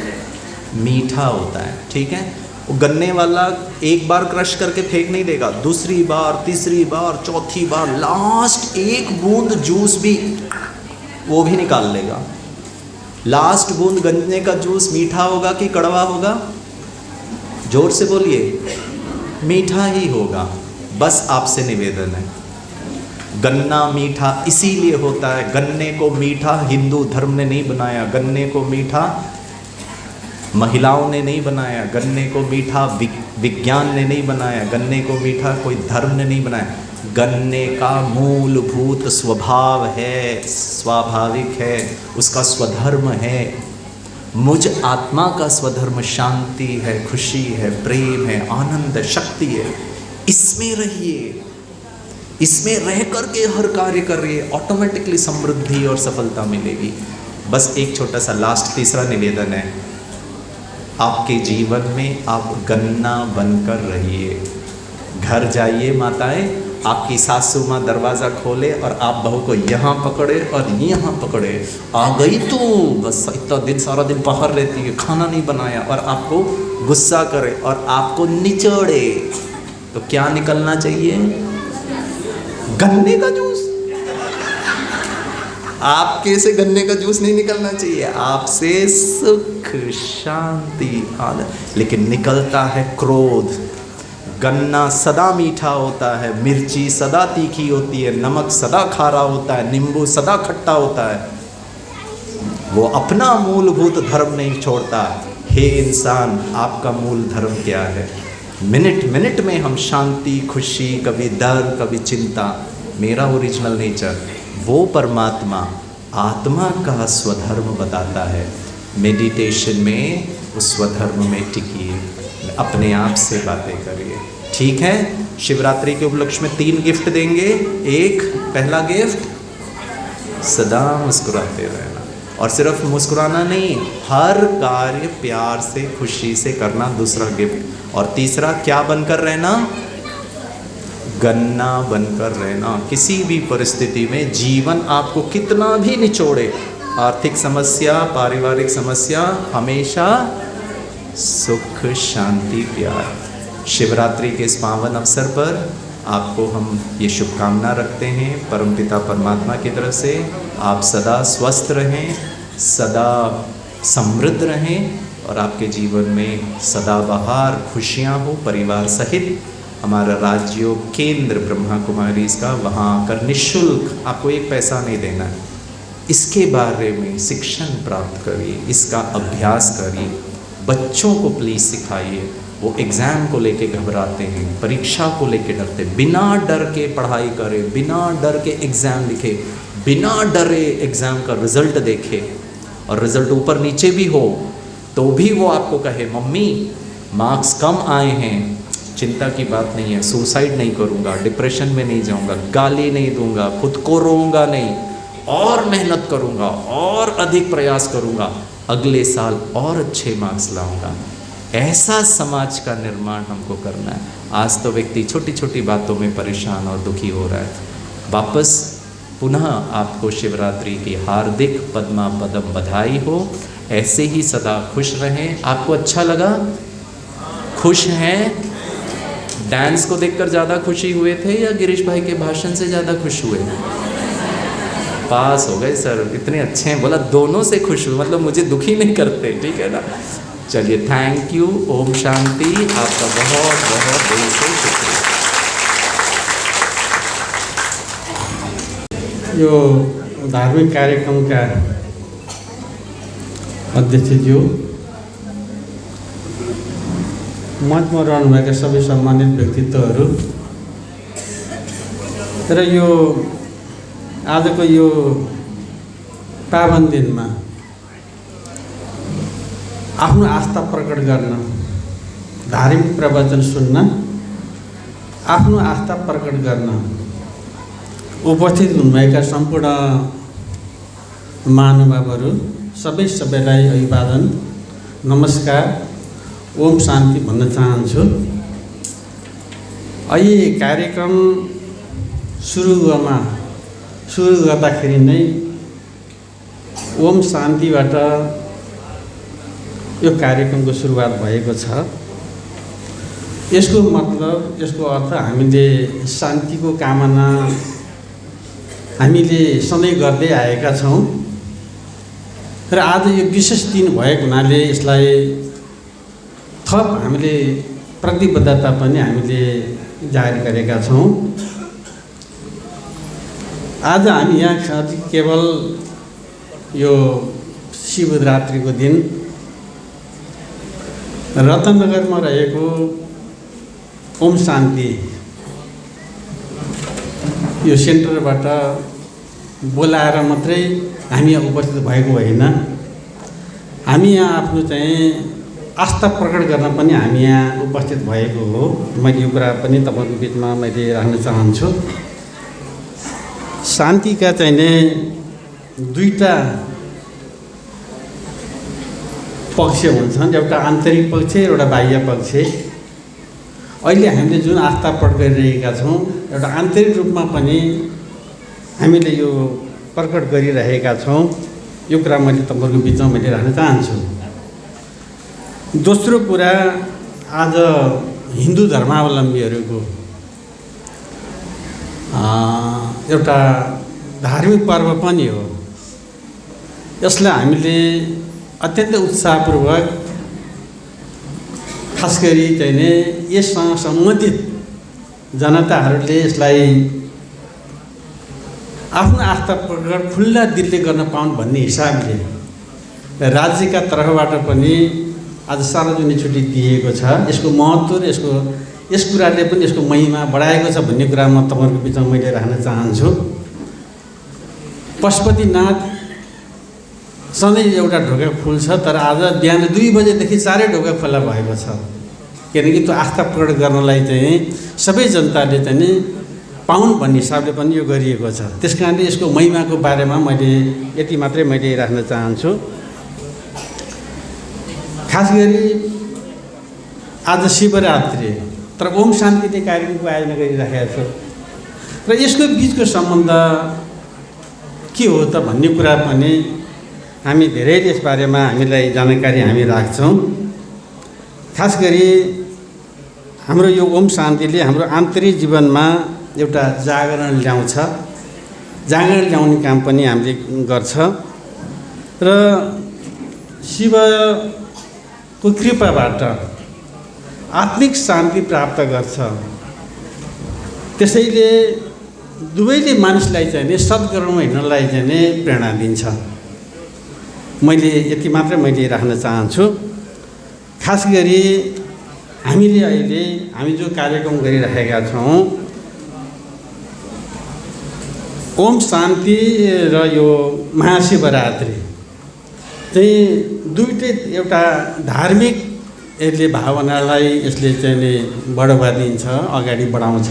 Speaker 4: मीठा होता है। ठीक है, वो गन्ने वाला एक बार क्रश करके फेंक नहीं देगा, दूसरी बार, तीसरी बार, चौथी बार, लास्ट 1 बूंद जूस भी वो भी निकाल लेगा। लास्ट बूंद गन्ने का जूस मीठा होगा कि कड़वा होगा? जोर से बोलिए, मीठा ही होगा। बस आपसे निवेदन है, गन्ना मीठा इसीलिए होता है। गन्ने को मीठा हिंदू धर्म ने नहीं बनाया, गन्ने को मीठा महिलाओं ने नहीं बनाया, गन्ने को मीठा विज्ञान ने नहीं बनाया, गन्ने को मीठा कोई धर्म ने नहीं बनाया। गन्ने का मूलभूत स्वभाव है, स्वाभाविक है, उसका स्वधर्म है। मुझ आत्मा का स्वधर्म शांति है, खुशी है, प्रेम है, आनंद, शक्ति है। इसमें रहिए, इसमें रह करके हर कार्य करिए, ऑटोमेटिकली समृद्धि और सफलता मिलेगी। बस एक छोटा सा लास्ट तीसरा निवेदन है, आपके जीवन में आप गन्ना बनकर रहिए। घर जाइए माताएं, आपकी सासू माँ दरवाज़ा खोले और आप बहू को यहाँ पकड़े और यहाँ पकड़े, आ गई तो बस इतना दिन सारा दिन बाहर रहती है, खाना नहीं बनाया, और आपको गुस्सा करे और आपको निचोड़े, तो क्या निकलना चाहिए? गन्ने का जूस। आपके से गन्ने का जूस नहीं निकलना चाहिए, आपसे सुख, शांति, आनंद। लेकिन निकलता है क्रोध। गन्ना सदा मीठा होता है, मिर्ची सदा तीखी होती है, नमक सदा खारा होता है, नींबू सदा खट्टा होता है। वो अपना मूलभूत धर्म नहीं छोड़ता। हे इंसान, आपका मूल धर्म क्या है? मिनट मिनट में हम शांति, खुशी, कभी डर, कभी चिंता। मेरा ओरिजिनल नेचर, वो परमात्मा आत्मा का स्वधर्म बताता है। मेडिटेशन में उस स्वधर्म में टिकिए, अपने आप से बातें करिए। ठीक है, शिवरात्रि के उपलक्ष्य में 3 गिफ्ट देंगे। एक, पहला गिफ्ट, सदा मुस्कुराते रहना, और सिर्फ मुस्कुराना नहीं, हर कार्य प्यार से, खुशी से करना, दूसरा गिफ्ट। और तीसरा, क्या बनकर रहना? गन्ना बनकर रहना। किसी भी परिस्थिति में जीवन आपको कितना भी निचोड़े, आर्थिक समस्या, पारिवारिक समस्या, हमेशा सुख, शांति, प्यार। शिवरात्रि के इस पावन अवसर पर आपको हम ये शुभकामना रखते हैं परमपिता परमात्मा की तरफ से। आप सदा स्वस्थ रहें, सदा समृद्ध रहें, और आपके जीवन में सदाबहार खुशियाँ हो। परिवार सहित हमारा राजयोग केंद्र ब्रह्मा कुमारी इसका, वहाँ आकर निःशुल्क, आपको 1 पैसा नहीं देना है, इसके बारे में शिक्षण प्राप्त करिए, इसका अभ्यास करिए। बच्चों को प्लीज़ सिखाइए। वो एग्ज़ाम को लेके घबराते हैं, परीक्षा को लेके डरते, बिना डर के पढ़ाई करें, बिना डर के एग्ज़ाम लिखे, बिना डरे एग्ज़ाम का रिज़ल्ट देखे, और रिज़ल्ट ऊपर नीचे भी हो तो भी वो आपको कहे, मम्मी मार्क्स कम आए हैं, चिंता की बात नहीं है, सुसाइड नहीं करूँगा, डिप्रेशन में नहीं जाऊँगा, गाली नहीं दूँगा, खुद को रोऊँगा नहीं, और मेहनत करूँगा, और अधिक प्रयास करूँगा, अगले साल और अच्छे मार्क्स लाऊँगा। ऐसा समाज का निर्माण हमको करना है। आज तो व्यक्ति छोटी छोटी बातों में परेशान और दुखी हो रहा है। वापस पुनः आपको शिवरात्रि की हार्दिक पद्मा पदम बधाई हो। ऐसे ही सदा खुश रहें। आपको अच्छा लगा? खुश हैं? डांस को देखकर ज़्यादा खुशी हुए थे या गिरीश भाई के भाषण से ज़्यादा खुश हुए? पास हो गए सर, इतने अच्छे हैं। बोला दोनों से खुश हुए, मतलब मुझे दुखी नहीं करते, ठीक है ना। चलिए, थैंक यू, ओम शांति। आपका बहुत बहुत दिल से शुक्रिया।
Speaker 5: यो धार्मिक कार्यक्रम का अध्यक्षज्यू, मञ्चमा रहनुभएका सबै सम्मानित व्यक्तित्वहरू र यो आजको यो पावन दिनमा आफ्नो आस्था प्रकट गर्न, धार्मिक प्रवचन सुन्न, आफ्नो आस्था प्रकट गर्न उपस्थित हुनुभएका सम्पूर्ण महानुभावहरू सबैलाई अभिवादन, नमस्कार, ओम शान्ति भन्न चाहन्छु। अहिले कार्यक्रम सुरु गर्दाखेरि नै ओम शान्तिबाट यो कार्यक्रमको सुरुवात भएको छ। यसको मतलब, यसको अर्थ हामीले शान्तिको कामना हामीले सधैँ गर्दै आएका छौँ र आज यो विशेष दिन भएको हुनाले यसलाई थप हामीले प्रतिबद्धता पनि हामीले जाहेर गरेका छौँ। आज हामी यहाँ केवल यो शिवरात्रिको दिन रत्नगरमा रहेको ओम शान्ति यो सेन्टरबाट बोलाएर मात्रै हामी यहाँ उपस्थित भएको होइन, हामी यहाँ आफ्नो चाहिँ आस्था प्रकट गर्न पनि हामी यहाँ उपस्थित भएको हो। मैले यो कुरा पनि तपाईँको बिचमा मैले राख्न चाहन्छु। शान्तिका चाहिँ दुईटा पक्ष हुन्छन्, एउटा आन्तरिक पक्ष, एउटा बाह्य पक्ष। अहिले हामीले जुन आस्था प्रकट गरिरहेका छौँ, एउटा आन्तरिक रूपमा पनि हामीले यो प्रकट गरिरहेका छौँ। यो कुरा मैले तपाईँहरूको बिचमा मैले राख्न चाहन्छु। दोस्रो कुरा, आज हिन्दू धर्मावलम्बीहरूको एउटा धार्मिक पर्व पनि हो। यसलाई हामीले अत्यन्त उत्साहपूर्वक, खास गरी चाहिँ यससँग सम्बन्धित जनताहरूले यसलाई आफ्नो आस्था प्रकट खुल्ला दिलले गर्न पाउन् भन्ने हिसाबले राज्यका तर्फबाट पनि आज सार्वजनिक छुट्टी दिएको छ। यसको महत्त्व र यस कुराले पनि यसको महिमा बढाएको छ भन्ने कुरा म तपाईँहरूको बिचमा मैले राख्न चाहन्छु। पशुपतिनाथ सधैँ एउटा ढोका खुल्छ, तर आज बिहान 2 बजेदेखि 4 ढोका खुल्ला भएको छ। किनकि त्यो आस्था प्रकट गर्नलाई चाहिँ सबै जनताले चाहिँ पाउन् भन्ने हिसाबले पनि यो गरिएको छ। त्यस कारणले यसको महिमाको बारेमा मैले यति मात्रै मैले राख्न चाहन्छु। खास गरी आज शिवरात्रि, तर ओम शान्तिले कार्यक्रमको आयोजना गरिराखेका छ र यसको बिचको सम्बन्ध के हो त भन्ने कुरा पनि हामी धेरैले यसबारेमा हामीलाई जानकारी हामी राख्छौँ। खास गरी हाम्रो यो ओम शान्तिले हाम्रो आन्तरिक जीवनमा एउटा जागरण ल्याउँछ, जागरण ल्याउने काम पनि हामीले गर्छ र शिवको कृपाबाट आत्मिक शान्ति प्राप्त गर्छ। त्यसैले दुवैले मानिसलाई चाहिँ सद्कर्ममा हिँड्नलाई चाहिँ प्रेरणा दिन्छ। मैले यति मात्रै मैले राख्न चाहन्छु। खास गरी हामीले अहिले हामी जो कार्यक्रम गरिरहेका छौँ, ओम शान्ति र यो महाशिवरात्रि चाहिँ दुईटै एउटा धार्मिक यसले भावनालाई यसले चाहिँ बढावा दिन्छ, अगाडि बढाउँछ।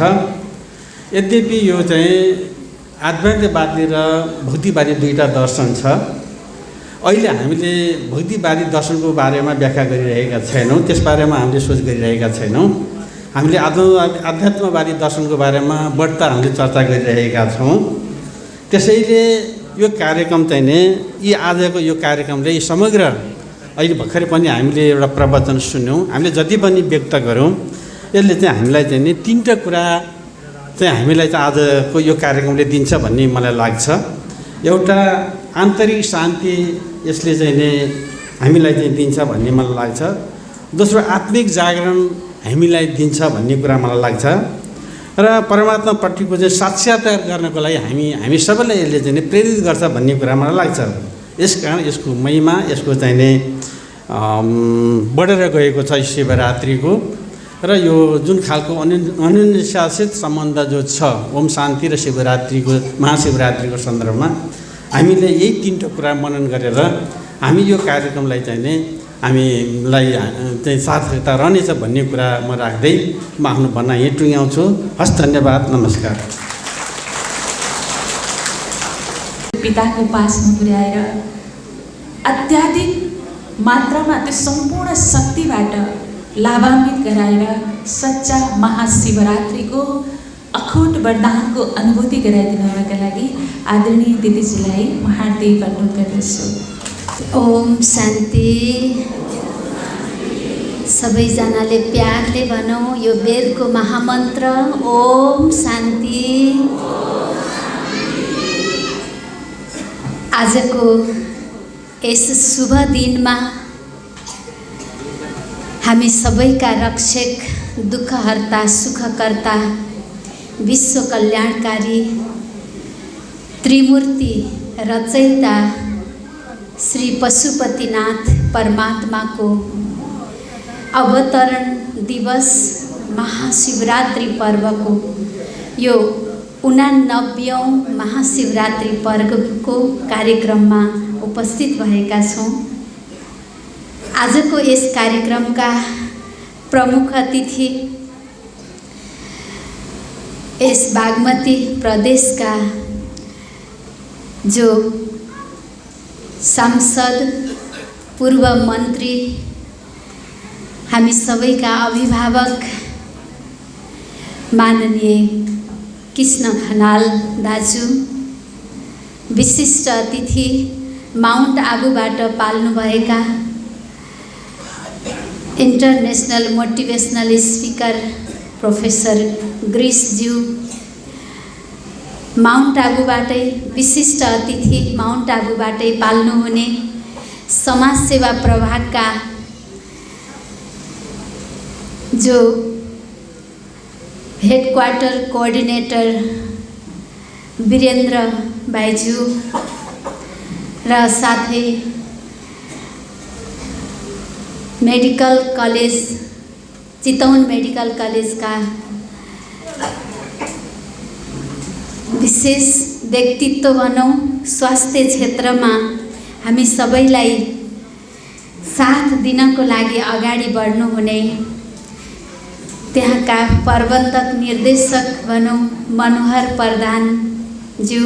Speaker 5: यद्यपि यो चाहिँ आध्यात्मिकवादी र भौतिकवादी दुईटा दर्शन छ। अहिले हामीले भौतिकवादी दर्शनको बारेमा व्याख्या गरिरहेका छैनौँ, त्यसबारेमा हामीले सोच गरिरहेका छैनौँ। हामीले आध्यात्मवादी दर्शनको बारेमा बढ्ता हामीले चर्चा गरिरहेका छौँ। त्यसैले यो कार्यक्रम चाहिँ यी आजको यो कार्यक्रमले समग्र अहिले भर्खरै पनि हामीले एउटा प्रवचन सुन्यौँ, हामीले जति पनि व्यक्त गऱ्यौँ, यसले चाहिँ हामीलाई चाहिँ 3टा कुरा चाहिँ हामीलाई चाहिँ आजको यो कार्यक्रमले दिन्छ भन्ने मलाई लाग्छ। एउटा आन्तरिक शान्ति यसले चाहिँ हामीलाई चाहिँ दिन्छ भन्ने मलाई लाग्छ। दोस्रो आत्मिक जागरण हामीलाई दिन्छ भन्ने कुरा मलाई लाग्छ र परमात्मापट्टिको चाहिँ साक्षात्कार गर्नको लागि हामी सबैलाई यसले चाहिँ प्रेरित गर्छ भन्ने कुरा मलाई लाग्छ। यसकारण यसको महिमा यसको चाहिँ बढेर गएको छ शिवरात्रिको र यो जुन खालको अनुशासित सम्बन्ध जो छ ओम शान्ति र शिवरात्रिको महाशिवरात्रिको सन्दर्भमा हामीले यही 3टा कुरा मनन गरेर हामी यो कार्यक्रमलाई चाहिँ हामीलाई चाहिँ सार्थकता रहनेछ भन्ने कुरा म राख्दै म आफ्नो भनाइ यहीँ टुङ्ग्याउँछु। हस्, धन्यवाद, नमस्कार।
Speaker 3: पिताको पासमा पुर्याएर अत्याधिक मात्रामा त्यो सम्पूर्ण शक्तिबाट लाभान्वित गराएर सच्चा महाशिवरात्रिको अखुट वरदानको अनुभूति गराइदिनुका लागि आदरणीय दिदीजीलाई म हार्दिक अनुरोध गर्दछु।
Speaker 6: ओम शान्ति। सबैजनाले प्यारले भनौँ यो वेदको महामन्त्र ओम शान्ति। आजको यस शुभ दिनमा हामी सबैका रक्षक, दुःखहर्ता, सुखकर्ता, विश्व कल्याणकारी, त्रिमूर्ति रचयिता श्री पशुपतिनाथ परमात्माको अवतरण दिवस महाशिवरात्रि पर्वको यो 89औं महाशिवरात्रि पर्वको कार्यक्रममा उपस्थित भएका छौँ। आजको यस कार्यक्रमका प्रमुख अतिथि यस बागमती प्रदेशका जो सांसद, पूर्व मन्त्री, हामी सबैका अभिभावक माननीय कृष्ण खनाल दाजु, विशिष्ट अतिथि माउन्ट आबुबाट पाल्नुभएका इन्टरनेसनल मोटिभेसनल स्पिकर प्रोफेसर गिरीशज्यू, माउन्ट आबुबाटै विशिष्ट अतिथि माउन्ट आबुबाटै पाल्नुहुने समाजसेवा प्रभागका जो हेडक्वार्टर कोअर्डिनेटर वीरेन्द्र भाइज्यू र साथै मेडिकल कलेज चितवन मेडिकल कलेजका विशेष व्यक्तित्व भनौँ, स्वास्थ्य क्षेत्रमा हामी सबैलाई साथ दिनको लागि अगाडि बढ्नुहुने त्यहाँका प्रबन्धक निर्देशक भनौँ मनोहर प्रधानज्यू,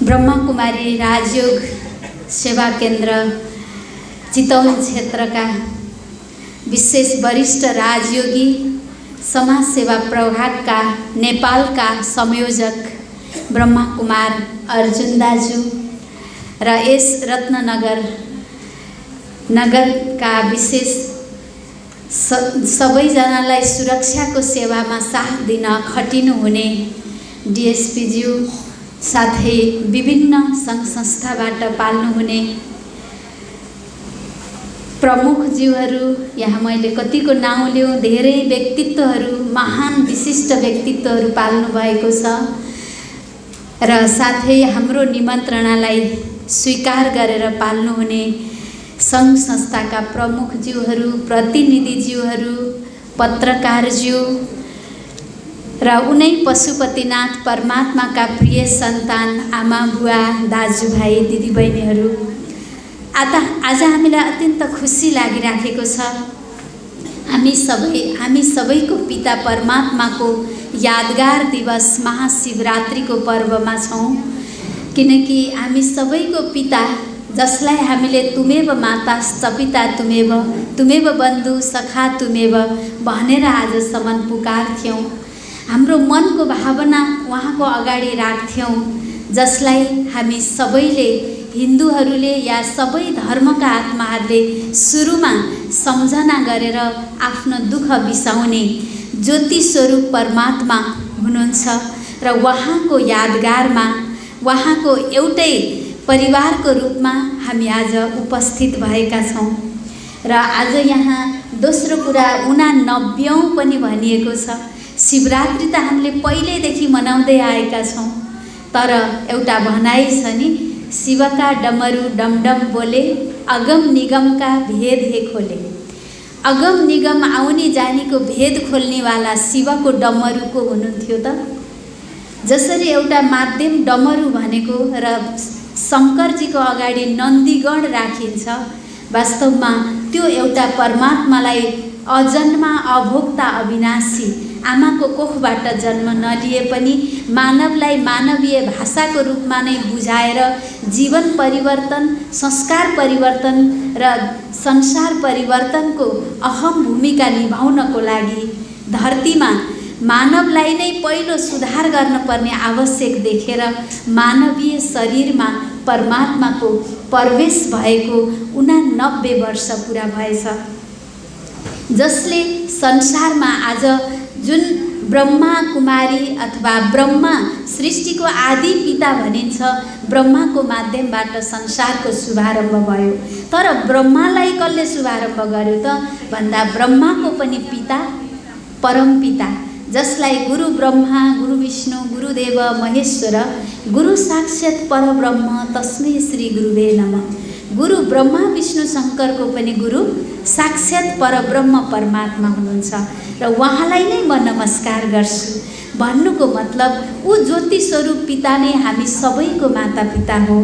Speaker 6: ब्रह्मकुमारी राजयोग सेवा केन्द्र चितवन क्षेत्रका विशेष वरिष्ठ राजयोगी, समाज सेवा प्रभागका नेपालका संयोजक ब्रह्मकुमार अर्जुन दाजु र यस रत्ननगर नगरका विशेष सबैजनालाई सुरक्षाको सेवामा साथ दिन खटिनुहुने डिएसपीज्यू, साथै विभिन्न सङ्घ संस्थाबाट पाल्नुहुने प्रमुखज्यूहरू, यहाँ मैले कतिको नाउँ लिउँ, धेरै व्यक्तित्वहरू, महान विशिष्ट व्यक्तित्वहरू पाल्नु भएको छ र साथै हाम्रो निमन्त्रणालाई स्वीकार गरेर पाल्नुहुने सङ्घ संस्थाका प्रमुखज्यूहरू, प्रतिनिधिज्यूहरू, पत्रकारज्यू र उनै पशुपतिनाथ परमात्माका प्रिय सन्तान आमा बुवा दाजुभाइ दिदीबहिनीहरू, आज हामीलाई अत्यन्त खुसी लागिराखेको छ। हामी सबैको पिता परमात्माको यादगार दिवस महाशिवरात्रिको पर्वमा छौँ, किनकि हामी सबैको पिता जसलाई हामीले तुमेव माताश्च पिता तुमेव बन्धु सखा तुमेव भनेर आजसम्म पुकार्थ्यौँ। हाम्रो मनको भावना उहाँको अगाडि राख्थ्यौँ, जसलाई हामी सबैले हिन्दूहरूले या सबै धर्मका आत्माहरूले सुरुमा सम्झना गरेर आफ्नो दुःख बिसाउने ज्योति स्वरूप परमात्मा हुनुहुन्छ र उहाँको यादगारमा उहाँको एउटै परिवारको रूपमा हामी आज उपस्थित भएका छौँ। र आज यहाँ दोस्रो कुरा 89औं पनि भनिएको छ। शिवरात्रि त हामीले पहिल्यैदेखि मनाउँदै आएका छौँ, तर एउटा भनाइ छ नि, शिवका डमरू डमडम बोले, अगम निगमका भेद हे खोले। अगम निगम आउने जानेको भेद खोल्नेवाला शिवको डमरूको हुनुहुन्थ्यो त। जसरी एउटा माध्यम डमरू भनेको र शङ्करजीको अगाडि नन्दीगण राखिन्छ, वास्तवमा त्यो एउटा परमात्मालाई अजन्मा अभोक्ता अविनाशी आमाको कोखबाट जन्म नलिए पनि मानवलाई मानवीय भाषाको रूपमा नै बुझाएर जीवन परिवर्तन, संस्कार परिवर्तन र संसार परिवर्तनको अहम भूमिका निभाउनको लागि धरतीमा मानवलाई नै पहिलो सुधार गर्नुपर्ने आवश्यक देखेर मानवीय शरीरमा परमात्माको प्रवेश भएको 89 वर्ष पुरा भएछ। जसले संसारमा आज जुन ब्रह्मा कुमारी अथवा ब्रह्मा सृष्टिको आदि पिता भनिन्छ, ब्रह्माको माध्यमबाट संसारको शुभारम्भ भयो। तर ब्रह्मालाई कसले शुभारम्भ गर्यो त भन्दा ब्रह्माको पनि पिता परम पिता, जसलाई गुरु ब्रह्मा, गुरु विष्णु, गुरुदेव महेश्वर, गुरु साक्षात् परब्रह्म तस्मै श्री गुरुवे नमः। गुरु ब्रह्मा विष्णु शङ्करको पनि गुरु साक्षात् परब्रह्म परमात्मा हुनुहुन्छ र उहाँलाई नै म नमस्कार गर्छु। भन्नुको मतलब ऊ ज्योति स्वरूप पिता नै हामी सबैको माता पिता हो।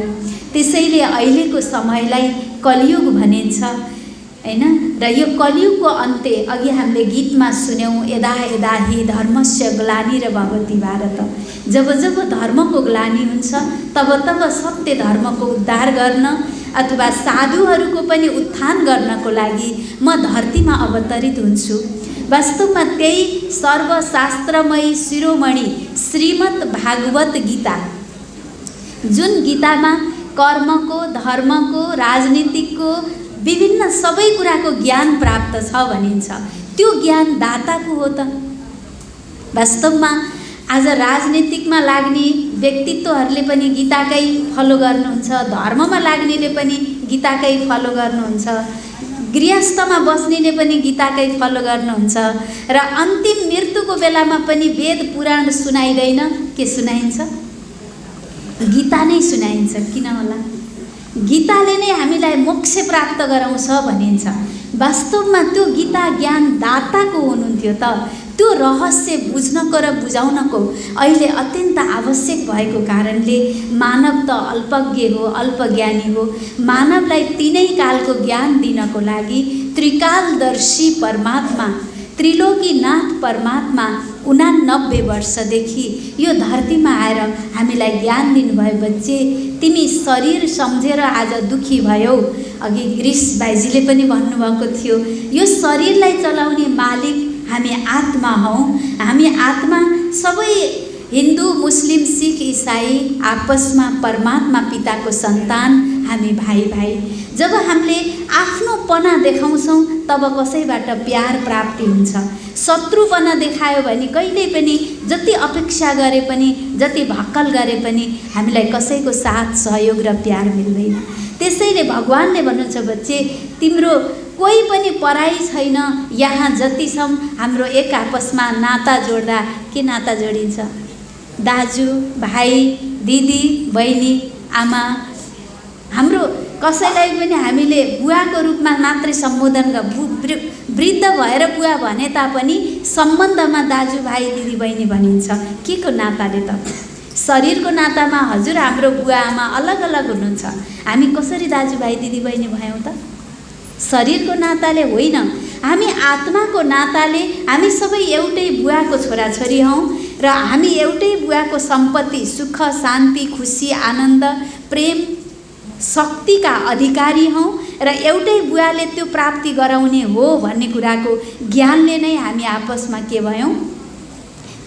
Speaker 6: त्यसैले अहिलेको समयलाई कलियुग भनिन्छ हैन। र यो कलियुगको अन्त्य अघि हामीले गीतमा सुन्यौँ, यदा यदा हि धर्मस्य ग्लानिर भवति भारत। जब जब धर्मको ग्लानि हुन्छ तब तब सत्य धर्मको उद्धार गर्न अथवा साधुहरूको पनि उत्थान गर्नको लागि म धरतीमा अवतरित हुन्छु। वास्तवमा त्यही सर्वशास्त्रमयी शिरोमणि श्रीमद् भागवत गीता, जुन गीतामा कर्मको, धर्मको, राजनीतिको, विभिन्न सबै कुराको ज्ञान प्राप्त छ भनिन्छ, त्यो ज्ञान दाताको हो त। वास्तवमा आज राजनीतिकमा लाग्ने व्यक्तित्वहरूले पनि गीताकै फलो गर्नुहुन्छ, धर्ममा लाग्नेले पनि गीताकै फलो गर्नुहुन्छ, गृहस्थमा बस्नेले पनि गीताकै फलो गर्नुहुन्छ र अन्तिम मृत्युको बेलामा पनि वेद पुराण सुनाइँदैन, के सुनाइन्छ? गीता नै सुनाइन्छ। किन होला? गीताले नै हामीलाई मोक्ष प्राप्त गराउँछ भनिन्छ। वास्तवमा त्यो गीता ज्ञान दाताको हुनुहुन्थ्यो त। त्यो रहस्य बुझ्नको र बुझाउनको अहिले अत्यन्त आवश्यक भएको कारणले मानव त अल्पज्ञ हो, अल्पज्ञानी हो। मानवलाई तीनै कालको ज्ञान दिनको लागि त्रिकालदर्शी परमात्मा, त्रिलोकीनाथ परमात्मा 89 वर्षदेखि यो धरतीमा आएर हामीलाई ज्ञान दिनुभयो। बच्चे, तिमी शरीर सम्झेर आज दुखी भयौ। अघि गिरीश भाइजीले पनि भन्नुभएको थियो, यो शरीरलाई चलाउने मालिक हामी आत्मा हौँ। हामी आत्मा सबै हिन्दू, मुस्लिम, सिख, इसाई आपसमा परमात्मा पिताको सन्तान, हामी भाइ भाइ। जब हामीले आफ्नोपना देखाउँछौँ तब कसैबाट प्यार प्राप्ति हुन्छ। शत्रुपना देखायो भने कहिल्यै पनि जति अपेक्षा गरे पनि, जति भक्कल गरे पनि हामीलाई कसैको साथ, सहयोग र प्यार मिल्दैन। त्यसैले भगवानले भन्नुहुन्छ, बच्चे तिम्रो कोही पनि पराई छैन। यहाँ जति छौँ हाम्रो एक आपसमा नाता जोड्दा के नाता जोडिन्छ? दाजु, भाइ, दिदी, बहिनी, आमा। हाम्रो कसैलाई पनि हामीले बुवाको रूपमा मात्रै सम्बोधन वृद्ध भएर बुवा भने तापनि सम्बन्धमा दाजु, भाइ, दिदी, बहिनी भनिन्छ। के को नाताले त? शरीरको नातामा हजुर हाम्रो बुवा आमा अलग अलग हुनुहुन्छ, हामी कसरी दाजु, भाइ, दिदी, बहिनी भयौँ त? शरीरको नाताले होइन, हामी आत्माको नाताले हामी सबै एउटै बुवाको छोराछोरी हौँ र हामी एउटै बुवाको सम्पत्ति, सुख, शान्ति, खुसी, आनन्द, प्रेम, शक्तिका अधिकारी हौँ र एउटै बुवाले त्यो प्राप्ति गराउने हो भन्ने कुराको ज्ञानले नै हामी आपसमा के भयौँ?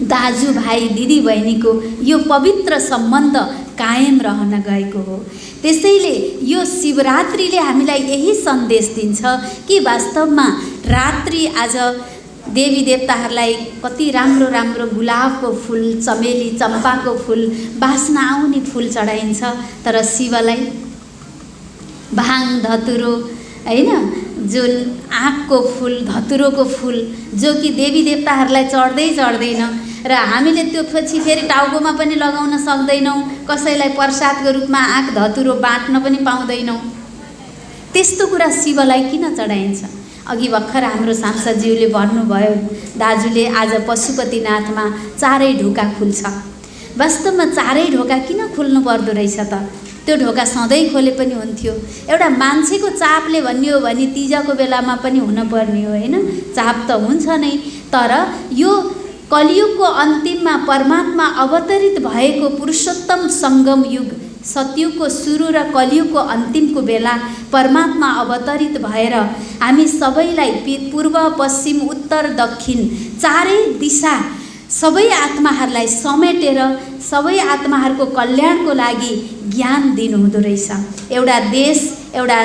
Speaker 6: दाजु, भाइ, दिदी, बहिनीको यो पवित्र सम्बन्ध कायम रहन गएको हो। त्यसैले यो शिवरात्रिले हामीलाई यही सन्देश दिन्छ कि वास्तवमा रात्रि आज देवी देवताहरूलाई कति राम्रो राम्रो गुलाबको फुल, चमेली, चम्पाको फुल, बास्ना आउने फुल चढाइन्छ, तर शिवलाई भाङ, धतुरो हैन, जुन आँकको फुल, धतुरोको फुल जो कि देवी देवताहरूलाई चढ्दैन र हामीले त्यो पछि फेरि टाउकोमा पनि लगाउन सक्दैनौँ, कसैलाई प्रसादको रूपमा आँक धतुरो बाँट्न पनि पाउँदैनौँ। त्यस्तो कुरा शिवलाई किन चढाइन्छ? अघि भर्खर हाम्रो सांसदज्यूले भन्नुभयो, दाजुले आज पशुपतिनाथमा चारै ढोका खुल्छ। वास्तवमा चारै ढोका किन खुल्नु पर्दो रहेछ त? त्यो ढोका सधैँ खोले पनि हुन्थ्यो। एउटा मान्छेको चापले भन्ने हो भने तिजको बेलामा पनि हुनुपर्ने हो हैन? चाप त हुन्छ नै, तर यो कलियुगको अन्तिममा परमात्मा अवतरित भएको पुरुषोत्तम सङ्गम युग, सतयुगको सुरु र कलियुगको अन्तिमको बेला परमात्मा अवतरित भएर हामी सबैलाई पूर्व, पश्चिम, उत्तर, दक्षिण चारै दिशा सबै आत्माहरूलाई समेटेर सबै आत्माहरूको कल्याणको लागि ज्ञान दिनुहुँदो रहेछ। एउटा देश, एउटा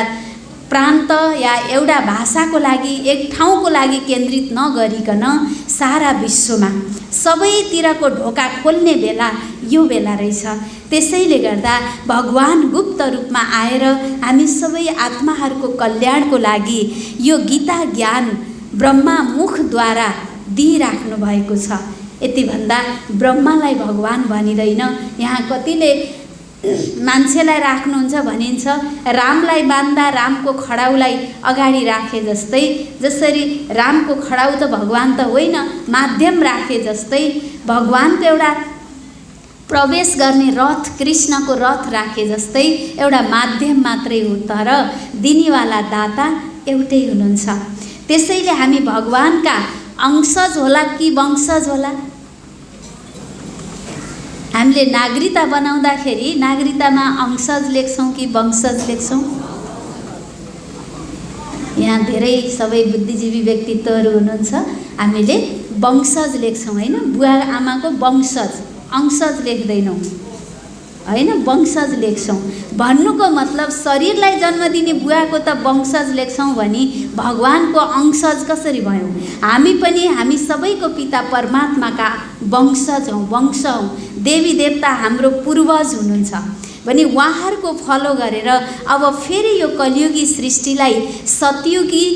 Speaker 6: प्रान्त या एउटा भाषाको लागि, एक ठाउँको लागि केन्द्रित नगरिकन सारा विश्वमा सबैतिरको ढोका खोल्ने बेला यो बेला रहेछ। त्यसैले गर्दा भगवान गुप्त रूपमा आएर हामी सबै आत्माहरूको कल्याणको लागि यो गीता ज्ञान ब्रह्मा मुखद्वारा दिइराख्नु भएको छ। यति भन्दा ब्रह्मालाई भगवान भनिँदैन। यहाँ कतिले मान्छेलाई राख्नुहुन्छ भनिन्छ, रामलाई बान्दा रामको खडाउलाई अगाडि राखे जस्तै, जसरी रामको खडाउ त भगवान त होइन, माध्यम राखे जस्तै भगवानको एउटा प्रवेश गर्ने रथ, कृष्णको रथ राखे जस्तै एउटा माध्यम मात्रै हो, तर दिनेवाला दाता एउटै हुनुहुन्छ। त्यसैले हामी भगवानका अंशज होला कि वंशज होला? हामीले नागरिकता बनाउँदाखेरि नागरिकतामा अंशज लेख्छौँ कि वंशज लेख्छौँ? यहाँ धेरै सबै बुद्धिजीवी व्यक्तित्वहरू हुनुहुन्छ, हामीले वंशज लेख्छौँ होइन, बुवा आमाको वंशज, अंशज लेख्दैनौँ होइन, वंशज लेख्छौँ। भन्नुको मतलब शरीरलाई जन्म दिने बुवाको त वंशज लेख्छौँ भने भगवानको अंशज कसरी भयौँ? हामी पनि हामी सबैको पिता परमात्माका वंशज हौँ, वंश हौँ। देवी देवता हाम्रो पूर्वज हुनुहुन्छ भने उहाँहरूको फलो गरेर अब फेरि यो कलियुगी सृष्टिलाई सतयुगी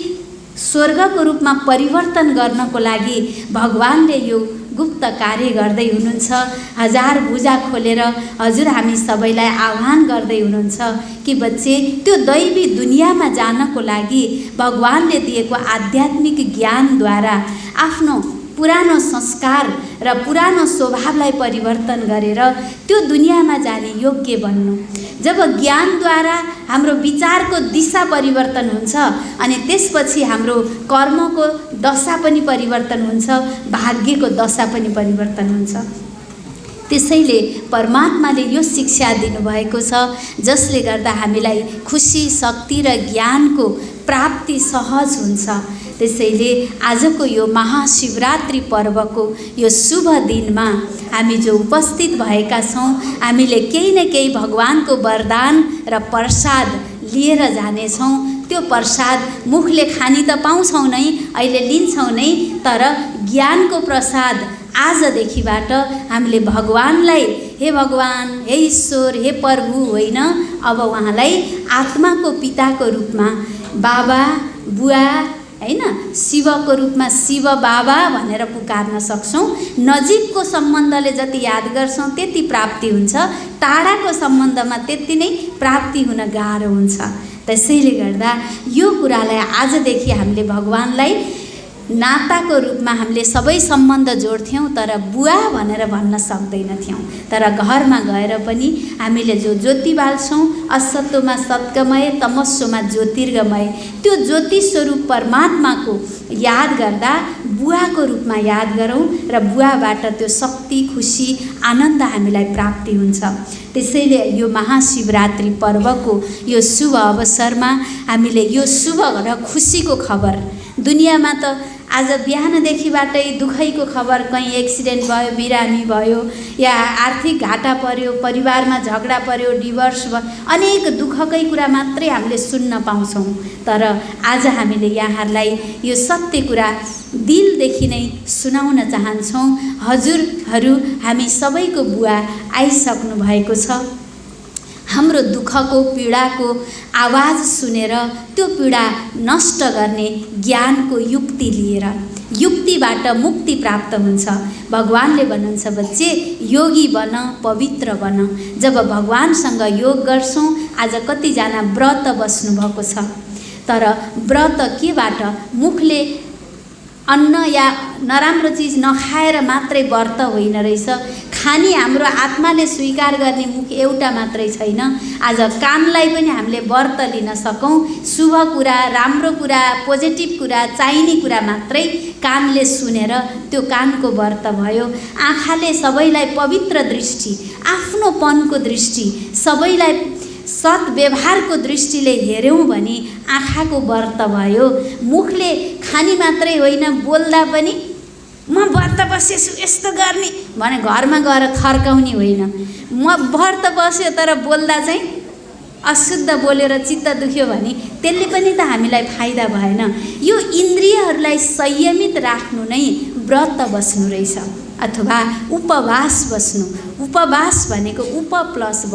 Speaker 6: स्वर्गको रूपमा परिवर्तन गर्नको लागि भगवानले यो गुप्त कार्य गर्दै हुनुहुन्छ। हजार भुजा खोलेर हजुर हामी सबैलाई आह्वान गर्दै हुनुहुन्छ कि बच्चे त्यो दैवी दुनियाँमा जानको लागि भगवानले दिएको आध्यात्मिक ज्ञानद्वारा आफ्नो पुरानो संस्कार र पुरानो स्वभावलाई परिवर्तन गरेर त्यो दुनियाँमा जाने योग्य बन्नु। जब ज्ञानद्वारा हाम्रो विचारको दिशा परिवर्तन हुन्छ अनि त्यसपछि हाम्रो कर्मको दशा पनि परिवर्तन हुन्छ, भाग्यको दशा पनि परिवर्तन हुन्छ। त्यसैले परमात्माले यो शिक्षा दिनुभएको छ जसले गर्दा हामीलाई खुसी, शक्ति र ज्ञानको प्राप्ति सहज हुन्छ। त्यसैले आजको यो महाशिवरात्रि पर्वको यो शुभ दिनमा हामी जो उपस्थित भएका छौँ, हामीले केही न केही भगवानको वरदान र प्रसाद लिएर जानेछौँ। त्यो प्रसाद मुखले खानी त पाउँछौँ नै, अहिले लिन्छौँ नै, तर ज्ञानको प्रसाद आजदेखिबाट हामीले भगवानलाई हे भगवान, हे ईश्वर, हे प्रभु होइन, अब उहाँलाई आत्माको पिताको रूपमा बाबा, बुवा होइन, शिवको रूपमा शिव बाबा भनेर पुकार्न सक्छौँ। नजिकको सम्बन्धले जति याद गर्छौँ त्यति प्राप्ति हुन्छ, टाढाको सम्बन्धमा त्यति नै प्राप्ति हुन गाह्रो हुन्छ। त्यसैले गर्दा यो कुरालाई आजदेखि हामीले भगवानलाई नाताको रूपमा हामीले सबै सम्बन्ध जोड्थ्यौँ, तर बुवा भनेर भन्न सक्दैनथ्यौँ। तर घरमा गएर पनि हामीले जो ज्योति बाल्छौँ, असत्वमा सद्गमय, तमस्वमा ज्योतिर्गमय, त्यो ज्योति स्वरूप परमात्माको याद गर्दा बुवाको रूपमा याद गरौँ र बुवाबाट त्यो शक्ति, खुसी, आनन्द हामीलाई प्राप्ति हुन्छ। त्यसैले यो महाशिवरात्रि पर्वको यो शुभ अवसरमा हामीले यो शुभ र खुसीको खबर, दुनियाँमा त आज बिहानदेखिबाटै दुःखैको खबर, कहीँ एक्सिडेन्ट भयो, बिरामी भयो, या आर्थिक घाटा पर्यो, परिवारमा झगडा पर्यो, डिभोर्स भयो, अनेक दुःखकै कुरा मात्रै हामीले सुन्न पाउँछौँ। तर आज हामीले यहाँहरूलाई यो सत्य कुरा दिलदेखि नै सुनाउन चाहन्छौँ। हजुरहरू हामी सबैको बुवा आइसक्नु भएको छ। हाम्रो दुःखको, पीडाको आवाज सुनेर त्यो पीडा नष्ट गर्ने ज्ञानको युक्ति लिएर, युक्तिबाट मुक्ति प्राप्त हुन्छ। भगवानले भन्नुहुन्छ बच्चे योगी बन, पवित्र बन। जब भगवानसँग योग गर्छौँ, आज कतिजना व्रत बस्नुभएको छ, तर व्रत केबाट? मुखले अन्न या नराम्रो चिज नखाएर मात्रै व्रत होइन रहेछ। खानी हाम्रो आत्माले स्वीकार गर्ने मुख एउटा मात्रै छैन। आज कानलाई पनि हामीले व्रत लिन सकौँ। शुभ कुरा, राम्रो कुरा, पोजिटिभ कुरा, चाहिने कुरा मात्रै कानले सुनेर त्यो कानको व्रत भयो। आँखाले सबैलाई पवित्र दृष्टि, आफ्नोपनको दृष्टि, सबैलाई सद्व्यवहारको दृष्टिले हेऱ्यौँ भने आँखाको व्रत भयो। मुखले खानी मात्रै होइन, बोल्दा पनि म व्रत बसेछु यस्तो गर्ने भने घरमा गएर थर्काउने होइन। म व्रत बस्यो तर बोल्दा चाहिँ अशुद्ध बोलेर चित्त दुख्यो भने त्यसले पनि त हामीलाई फाइदा भएन। यो इन्द्रियहरूलाई संयमित राख्नु नै व्रत बस्नु रहेछ, अथवा उपवास बस्नु। उपवास भनेको उप प्लस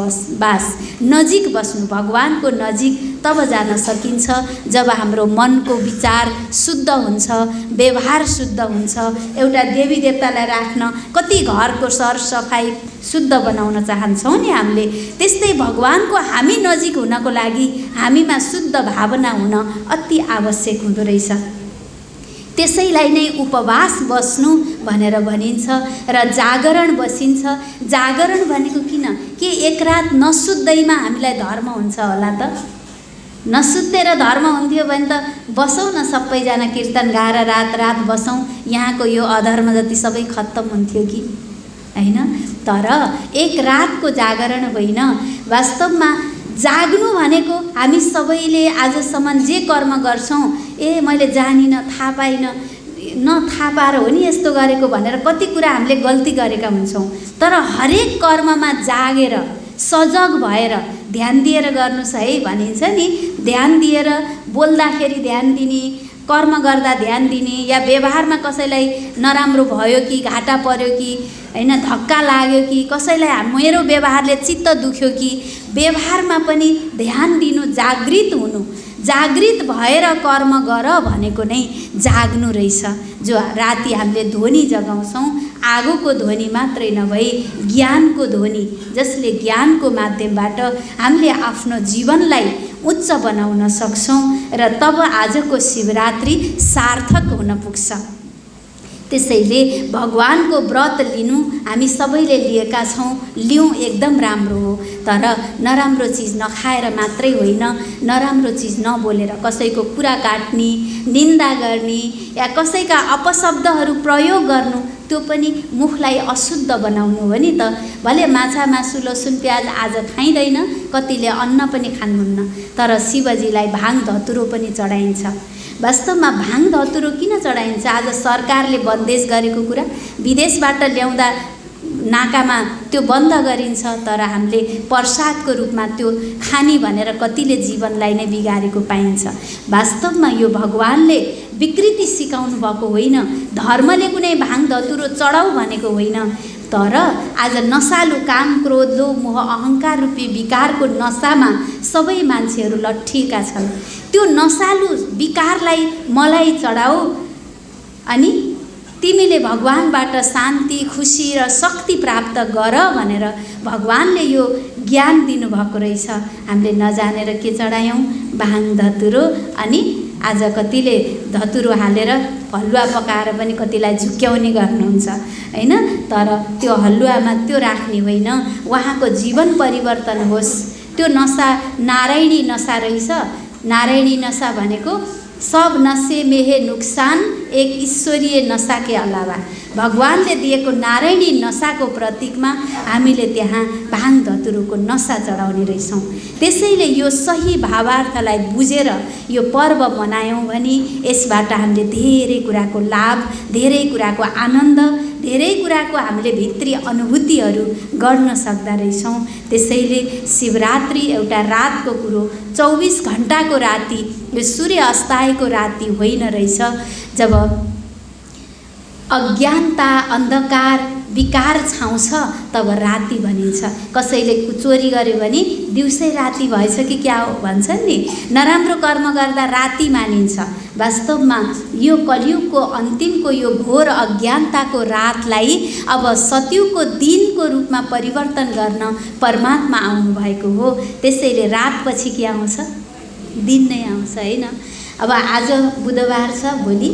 Speaker 6: बास, नजिक बस्नु, भगवानको नजिक तब जान सकिन्छ जब हाम्रो मनको विचार शुद्ध हुन्छ, व्यवहार शुद्ध हुन्छ। एउटा देवी देवतालाई राख्न कति घरको सरसफाइ शुद्ध बनाउन चाहन्छौँ नि हामीले, त्यस्तै भगवानको हामी नजिक हुनको लागि हामीमा शुद्ध भावना हुन अति आवश्यक हुँदो रहेछ। त्यसैलाई नै उपवास बस्नु भनेर भनिन्छ र जागरण बसिन्छ। जागरण भनेको किन? के एक रात नसुत्दैमा हामीलाई धर्म हुन्छ होला त? नसुतेर धर्म हुन्थ्यो भने त बसौँ न सबैजना कीर्तन गाएर रात रात बसौँ, यहाँको यो अधर्म जति सबै खत्तम हुन्थ्यो कि हैन? तर एक रातको जागरण होइन, वास्तवमा जाग्नु भनेको हामी सबैले आजसम्म जे कर्म गर्छौँ, मैले जानिनँ, थाहा पाइनँ, थाहा पाएर हो नि यस्तो गरेको भनेर कति कुरा हामीले गल्ती गरेका हुन्छौँ। तर हरेक कर्ममा जागेर सजग भएर ध्यान दिएर गर्नुहोस् है भनिन्छ नि। ध्यान दिएर बोल्दाखेरि ध्यान दिने, कर्म गर्दा ध्यान दिने, या व्यवहारमा कसैलाई नराम्रो भयो कि घाटा पर्यो कि हैन, धक्का लाग्यो कि कसैलाई मेरो व्यवहारले चित्त दुख्यो कि, व्यवहारमा पनि ध्यान दिनु, जागृत हुनु। जागृत भएर कर्म गर भनेको नै जाग्नु रहेछ। जो राति हामीले ध्वनि जगाउँछौँ, आगोको ध्वनि मात्रै नभई ज्ञानको ध्वनि, जसले ज्ञानको माध्यमबाट हामीले आफ्नो जीवनलाई उच्च बनाउन सक्छौँ र तब आजको शिवरात्रि सार्थक हुन पुग्छ। त्यसैले भगवानको व्रत लिनु हामी सबैले लिएका छौँ, लिउँ, एकदम राम्रो हो। तर नराम्रो चिज नखाएर मात्रै होइन, नराम्रो चिज नबोलेर कसैको कुरा काट्ने, निन्दा गर्ने या कसैका अपशब्दहरू प्रयोग गर्नु, त्यो पनि मुखलाई अशुद्ध बनाउनु हो नि त। भले माछा मासु लसुन प्याज आज खाइँदैन, कतिले अन्न पनि खानुहुन्न, तर शिवजीलाई भाङ धतुरो पनि चढाइन्छ। वास्तवमा भाङ धतुरो किन चढाइन्छ? आज सरकारले बन्देज गरेको कुरा, विदेशबाट ल्याउँदा नाकामा त्यो बन्द गरिन्छ, तर हामीले प्रसादको रूपमा त्यो खाने भनेर कतिले जीवनलाई नै बिगारेको पाइन्छ। वास्तवमा यो भगवानले विकृति सिकाउनु भएको होइन, धर्मले कुनै भाङ धतुरो चढाऊ भनेको होइन। तर आज नसालु काम, क्रोध, लोभ, मोह, अहङ्कार रूपी विकारको नसामा सबै मान्छेहरू लट्ठिएका छन्। त्यो नसालु विकारलाई मलाई चढाऊ अनि तिमीले भगवानबाट शान्ति, खुसी र शक्ति प्राप्त गर भनेर भगवानले यो ज्ञान दिनुभएको रहेछ। हामीले नजानेर के चढायौँ? भाङ धतुरो। अनि आज कतिले धतुरो हालेर हलुवा पकाएर पनि कतिलाई झुक्क्याउने गर्नुहुन्छ हैन। तर त्यो हलुवामा त्यो राख्ने होइन, उहाँको जीवन परिवर्तन होस्। त्यो नसा नारायणी नसा रहेछ। नारायणी नशा भनेको सब नशे में है नुकसान एक ईश्वरीय नशा के अलावा, भगवानले दिएको नारायणी नशाको प्रतीकमा हामीले त्यहाँ भाङ धतुरोको नशा चढाउने रहेछौँ। त्यसैले यो सही भावार्थलाई बुझेर यो पर्व मनायौँ भने यसबाट हामीले धेरै कुराको लाभ, धेरै कुराको आनन्द, धेरै कुराको हामीले भित्री अनुभूतिहरू गर्न सक्दा रहेछौँ। त्यसैले शिवरात्रि एउटा रातको कुरो, 24 घण्टाको राति, यो सूर्य अस्ताएको राति होइन रहेछ। जब अज्ञानता, अन्धकार, विकार छाउँछ तब राति भनिन्छ। कसैले चोरी गर्यो भने दिउँसै राति भएछ कि क्या हो भन्छन् नि। नराम्रो कर्म गर्दा राति मानिन्छ। वास्तवमा यो कलियुगको अन्तिमको यो घोर अज्ञानताको रातलाई अब सत्युगको दिनको रूपमा परिवर्तन गर्न परमात्मा आउनुभएको हो। त्यसैले रातपछि के आउँछ? दिन नै आउँछ हैन। अब आज बुधबार छ, भोलि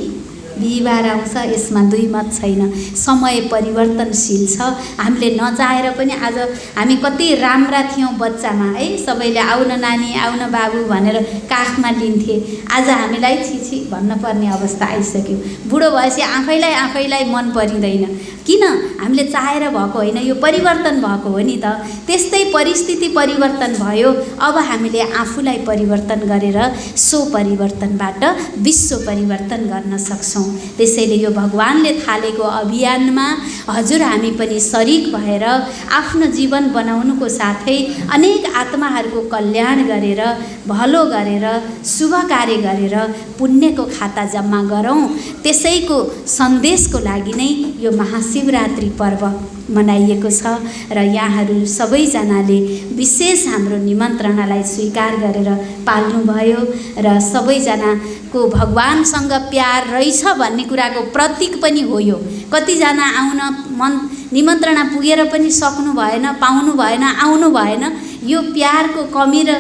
Speaker 6: बिहिबार आउँछ, यसमा दुई मत छैन। समय परिवर्तनशील छ। हामीले नचाहेर पनि आज हामी कति राम्रा थियौँ बच्चामा है, सबैले आउन नानी, आउन बाबु भनेर काखमा लिन्थे। आज हामीलाई छिछि भन्न पर्ने अवस्था आइसक्यो। बुढो भएपछि आफैलाई मन परिँदैन। किन? हामीले चाहेर भएको होइन, यो परिवर्तन भएको हो नि त। त्यस्तै परिस्थिति परिवर्तन भयो। अब हामीले आफूलाई परिवर्तन गरेर सो परिवर्तनबाट विश्व परिवर्तन गर्न सक्छौँ। त्यसैले यो भगवानले थालेको अभियानमा हजुर हामी पनि शरीक भएर आफ्नो जीवन बनाउनुको साथै अनेक आत्माहरूको कल्याण गरेर, भलो गरेर, शुभ कार्य गरेर पुण्यको खाता जम्मा गरौँ। त्यसैको सन्देशको लागि नै यो महाशिवरात्रि पर्व मनाइएको छ र यहाँहरू सबैजनाले विशेष हाम्रो निमन्त्रणालाई स्वीकार गरेर पाल्नुभयो र सबैजनाको भगवानसँग प्यार रहेछ भन्ने कुराको प्रतीक पनि हो यो। कतिजना आउन मन निमन्त्रणा पुगेर पनि सक्नु भएन, पाउनु भएन, आउनु भएन। यो प्यारको कमी र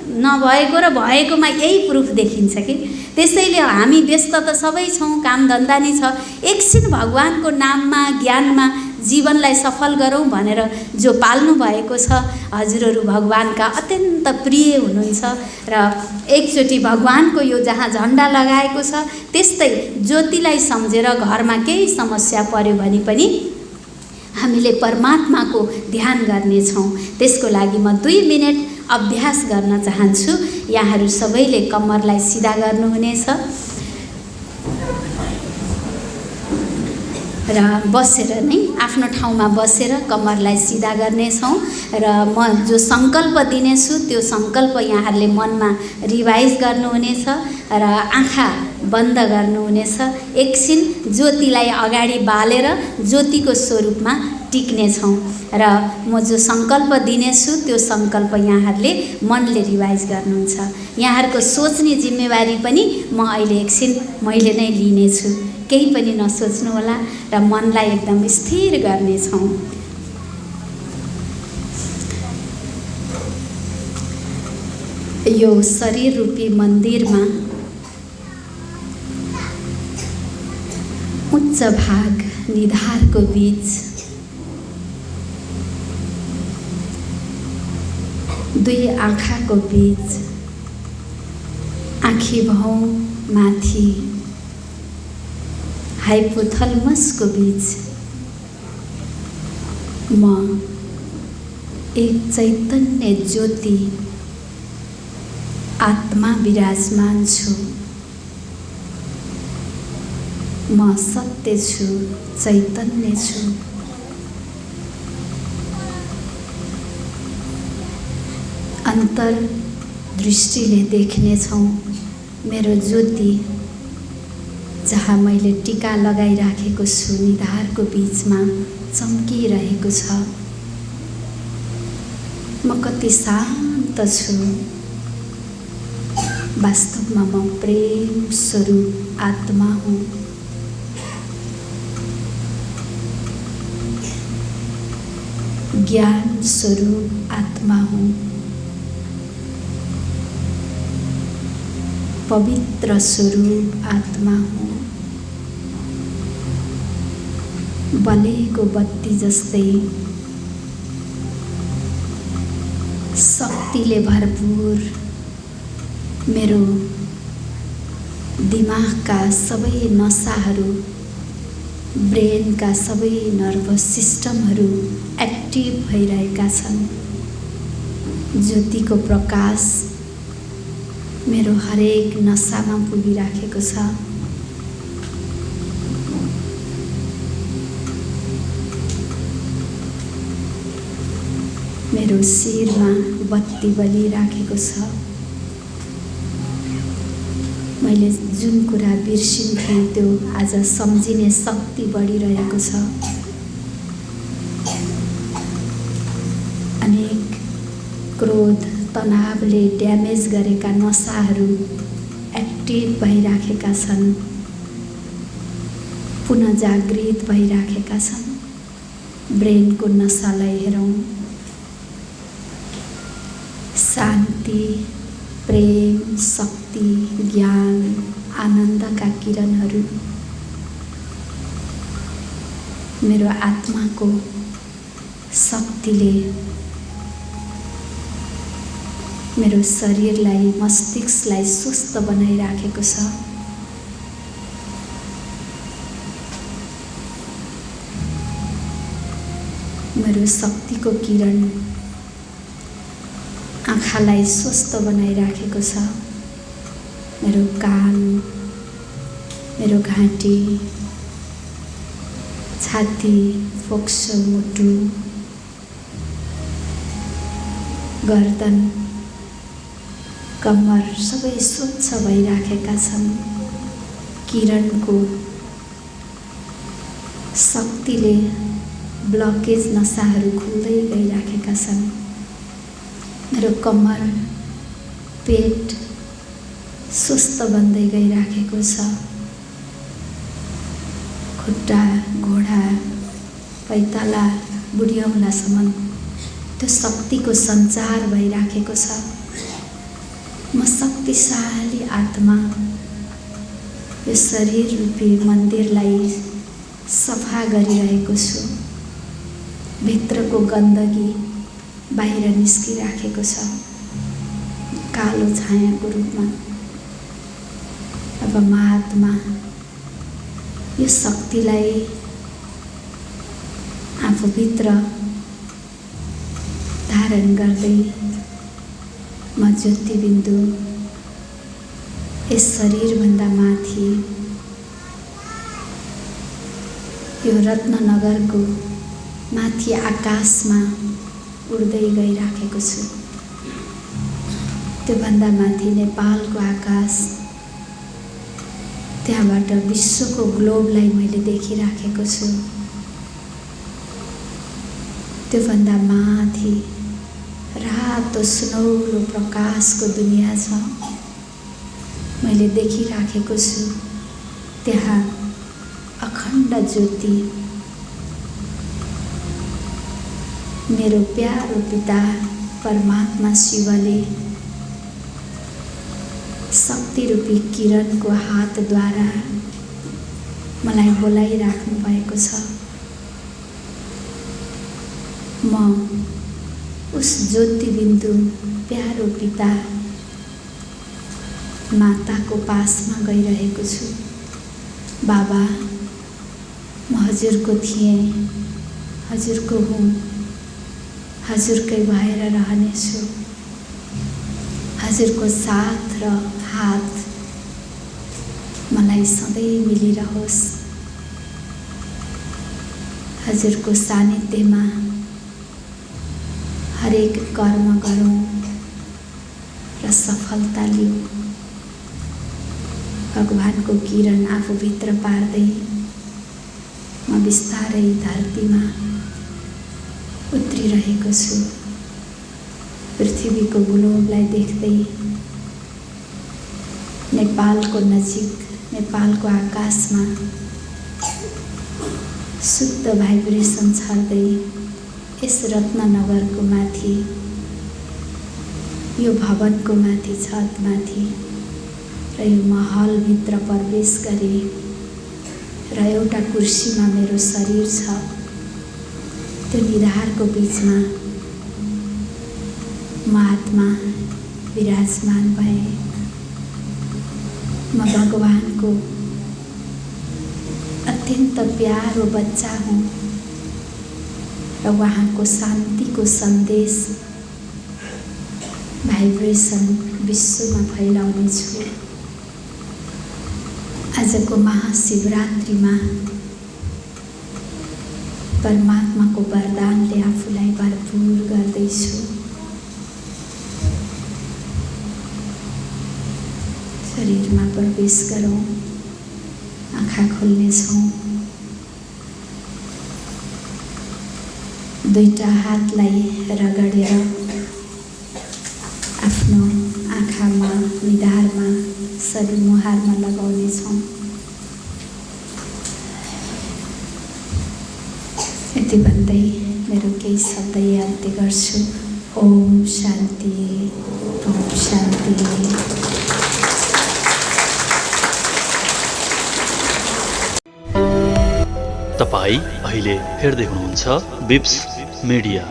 Speaker 6: नभएको र भएकोमा यही प्रुफ देखिन्छ कि। त्यसैले हामी व्यस्त त सबै छौँ, कामधन्दा नै छ, एकछिन भगवानको नाममा ज्ञानमा जीवनलाई सफल गरौँ भनेर जो पाल्नु भएको छ, हजुरहरू भगवानका अत्यन्त प्रिय हुनुहुन्छ र एकचोटि भगवानको यो जहाँ झन्डा लगाएको छ त्यस्तै ज्योतिलाई सम्झेर घरमा केही समस्या पर्यो भने पनि हामीले परमात्माको ध्यान गर्नेछौँ। त्यसको लागि म 2 मिनेट अभ्यास गर्न चाहन्छु। यहाँहरू सबैले कम्मरलाई सिधा गर्नुहुनेछ र बसेर नै आफ्नो ठाउँमा बसेर कम्मरलाई सिधा गर्नेछौँ र म जो सङ्कल्प दिनेछु त्यो सङ्कल्प यहाँहरूले मनमा रिभाइज गर्नुहुनेछ र आँखा बन्द गर्नुहुनेछ। एकछिन ज्योतिलाई अगाडि बालेर ज्योतिको स्वरूपमा टिक्नेछौँ र म जो सङ्कल्प दिनेछु त्यो सङ्कल्प यहाँहरूले मनले रिभाइज गर्नुहुन्छ। यहाँहरूको सोच्ने जिम्मेवारी पनि म अहिले एकछिन मैले नै लिनेछु। केही पनि नसोच्नुहोला र मनलाई एकदम स्थिर गर्नेछौँ। यो शरीर रूपी मन्दिरमा उच्च भाग निधारको बीच दुई आँखाको बीच आँखी भाउ माथि हाइपोथैलेमसको बीच म एक चैतन्य ज्योति आत्मा विराजमान छु। म सत्य छु, चैतन्य छु। अन्तर्दृष्टिले देख्नेछौँ मेरो ज्योति जहाँ मैले टीका लगाइराखेको छु निधारको बीचमा चम्किरहेको छ। म कति शान्त छु। वास्तवमा म प्रेम स्वरूप आत्मा हुँ। ज्ञान स्वरूप आत्मा हूँ। पवित्र स्वरूप आत्मा हूँ। बलेको बत्ती जस्तै शक्तिले भरपूर मेरो दिमागका सबै नसाहरू, ब्रेनका सबै नर्भस सिस्टमहरू एक्टिभ भइरहेका छन्। ज्योतिको प्रकाश मेरो हरेक नसामा पुगिराखेको छ। मेरो शिरमा बत्ती बलिराखेको छ। मैले जुन कुरा बिर्सिन्थेँ त्यो आज सम्झिने शक्ति बढिरहेको छ। अनेक क्रोध तनावले ड्यामेज गरेका नसाहरू एक्टिभ भइराखेका छन्, पुनः जागृत भइराखेका छन्। ब्रेनको नसालाई हेरौँ। शान्ति, प्रेम, शक्ति, ज्ञान, आनन्दका किरणहरू मेरो आत्माको शक्तिले मेरो शरीरलाई, मस्तिष्कलाई स्वस्थ बनाइराखेको छ। मेरो शक्तिको किरण आँखालाई स्वस्थ बनाइराखेको छ। मेरो कान, मेरो घाँटी, छाती, फोक्सो, मुटु, गर्दन, कम्मर सबै स्वच्छ भइराखेका छन्। किरणको शक्तिले ब्लकेज नसाहरू खुल्दै गइराखेका छन्। मेरो कम्मर पेट स्वस्थ बन्दै गइराखेको छ। खुट्टा घोडा पैताला बुढ्यौलासम्म त्यो शक्तिको सञ्चार भइराखेको छ। म शक्तिशाली आत्मा यो शरीर रूपी मन्दिरलाई सफा गरिरहेको छु। भित्रको गन्दगी बाहिर निस्किराखेको छ कालो छायाको रूपमा। अब महात्मा यो शक्तिलाई आफूभित्र धारण गर्दै म ज्योतिबिन्दु यस शरीरभन्दा माथि यो रत्ननगरको माथि आकाशमा उड्दै गइराखेको छु। त्योभन्दा माथि नेपालको आकाश, त्यहाँबाट विश्वको ग्लोबलाई मैले देखिराखेको छु। त्योभन्दा माथि रातो सुनौलो प्रकाशको दुनियाँ छ, मैले देखिराखेको छु। त्यहाँ अखण्ड ज्योति मेरो प्यारो पिता परमात्मा शिवले शक्ति रूपी किरणको हातद्वारा मलाई बोलाइराख्नु भएको छ। म उस ज्योतिबिन्दु प्यारो पिता माताको पासमा गइरहेको छु। बाबा, म हजुरको थिएँ, हजुरको हुँ, हजुरकै भएर रहनेछु। हजुरको साथ र हात मलाई सधैँ मिलिरहोस्। हजुरको सानिध्यमा हरेक कर्म गरौँ र सफलता लिऊँ। भगवानको किरण आफूभित्र पार्दै म बिस्तारै धरतीमा उत्रिरहेको छु। पृथ्वीको ग्लोबलाई देख्दै नेपालको नजिक, नेपालको आकाशमा शुद्ध भाइब्रेसन छर्दै यस रत्ननगरको माथि, यो भवनको माथि, छतमाथि र यो महलभित्र प्रवेश गरे र एउटा कुर्सीमा मेरो शरीर छ। त्यो निधारको बिचमा महात्मा विराजमान भए। म भगवानको अत्यन्त प्यारो बच्चा हुँ र उहाँको शान्तिको सन्देश भाइब्रेसन विश्वमा फैलाउने छु। आजको महाशिवरात्रिमा परमात्माको वरदानले आफूलाई भरपूर गर्दैछु। शरीरमा प्रवेश गरौँ, आँखा खोल्नेछौँ। दुईटा हातलाई रगडेर आफ्नो आँखामा, निधारमा, शरीर मुहारमा लगाउनेछौँ। यति भन्दै मेरो केही शब्द यही अन्त्य गर्छु। ओम शान्ति, ओम शान्ति।
Speaker 7: तपाईं अहिले हेर्दै हुनुहुन्छ बिप्स मिडिया।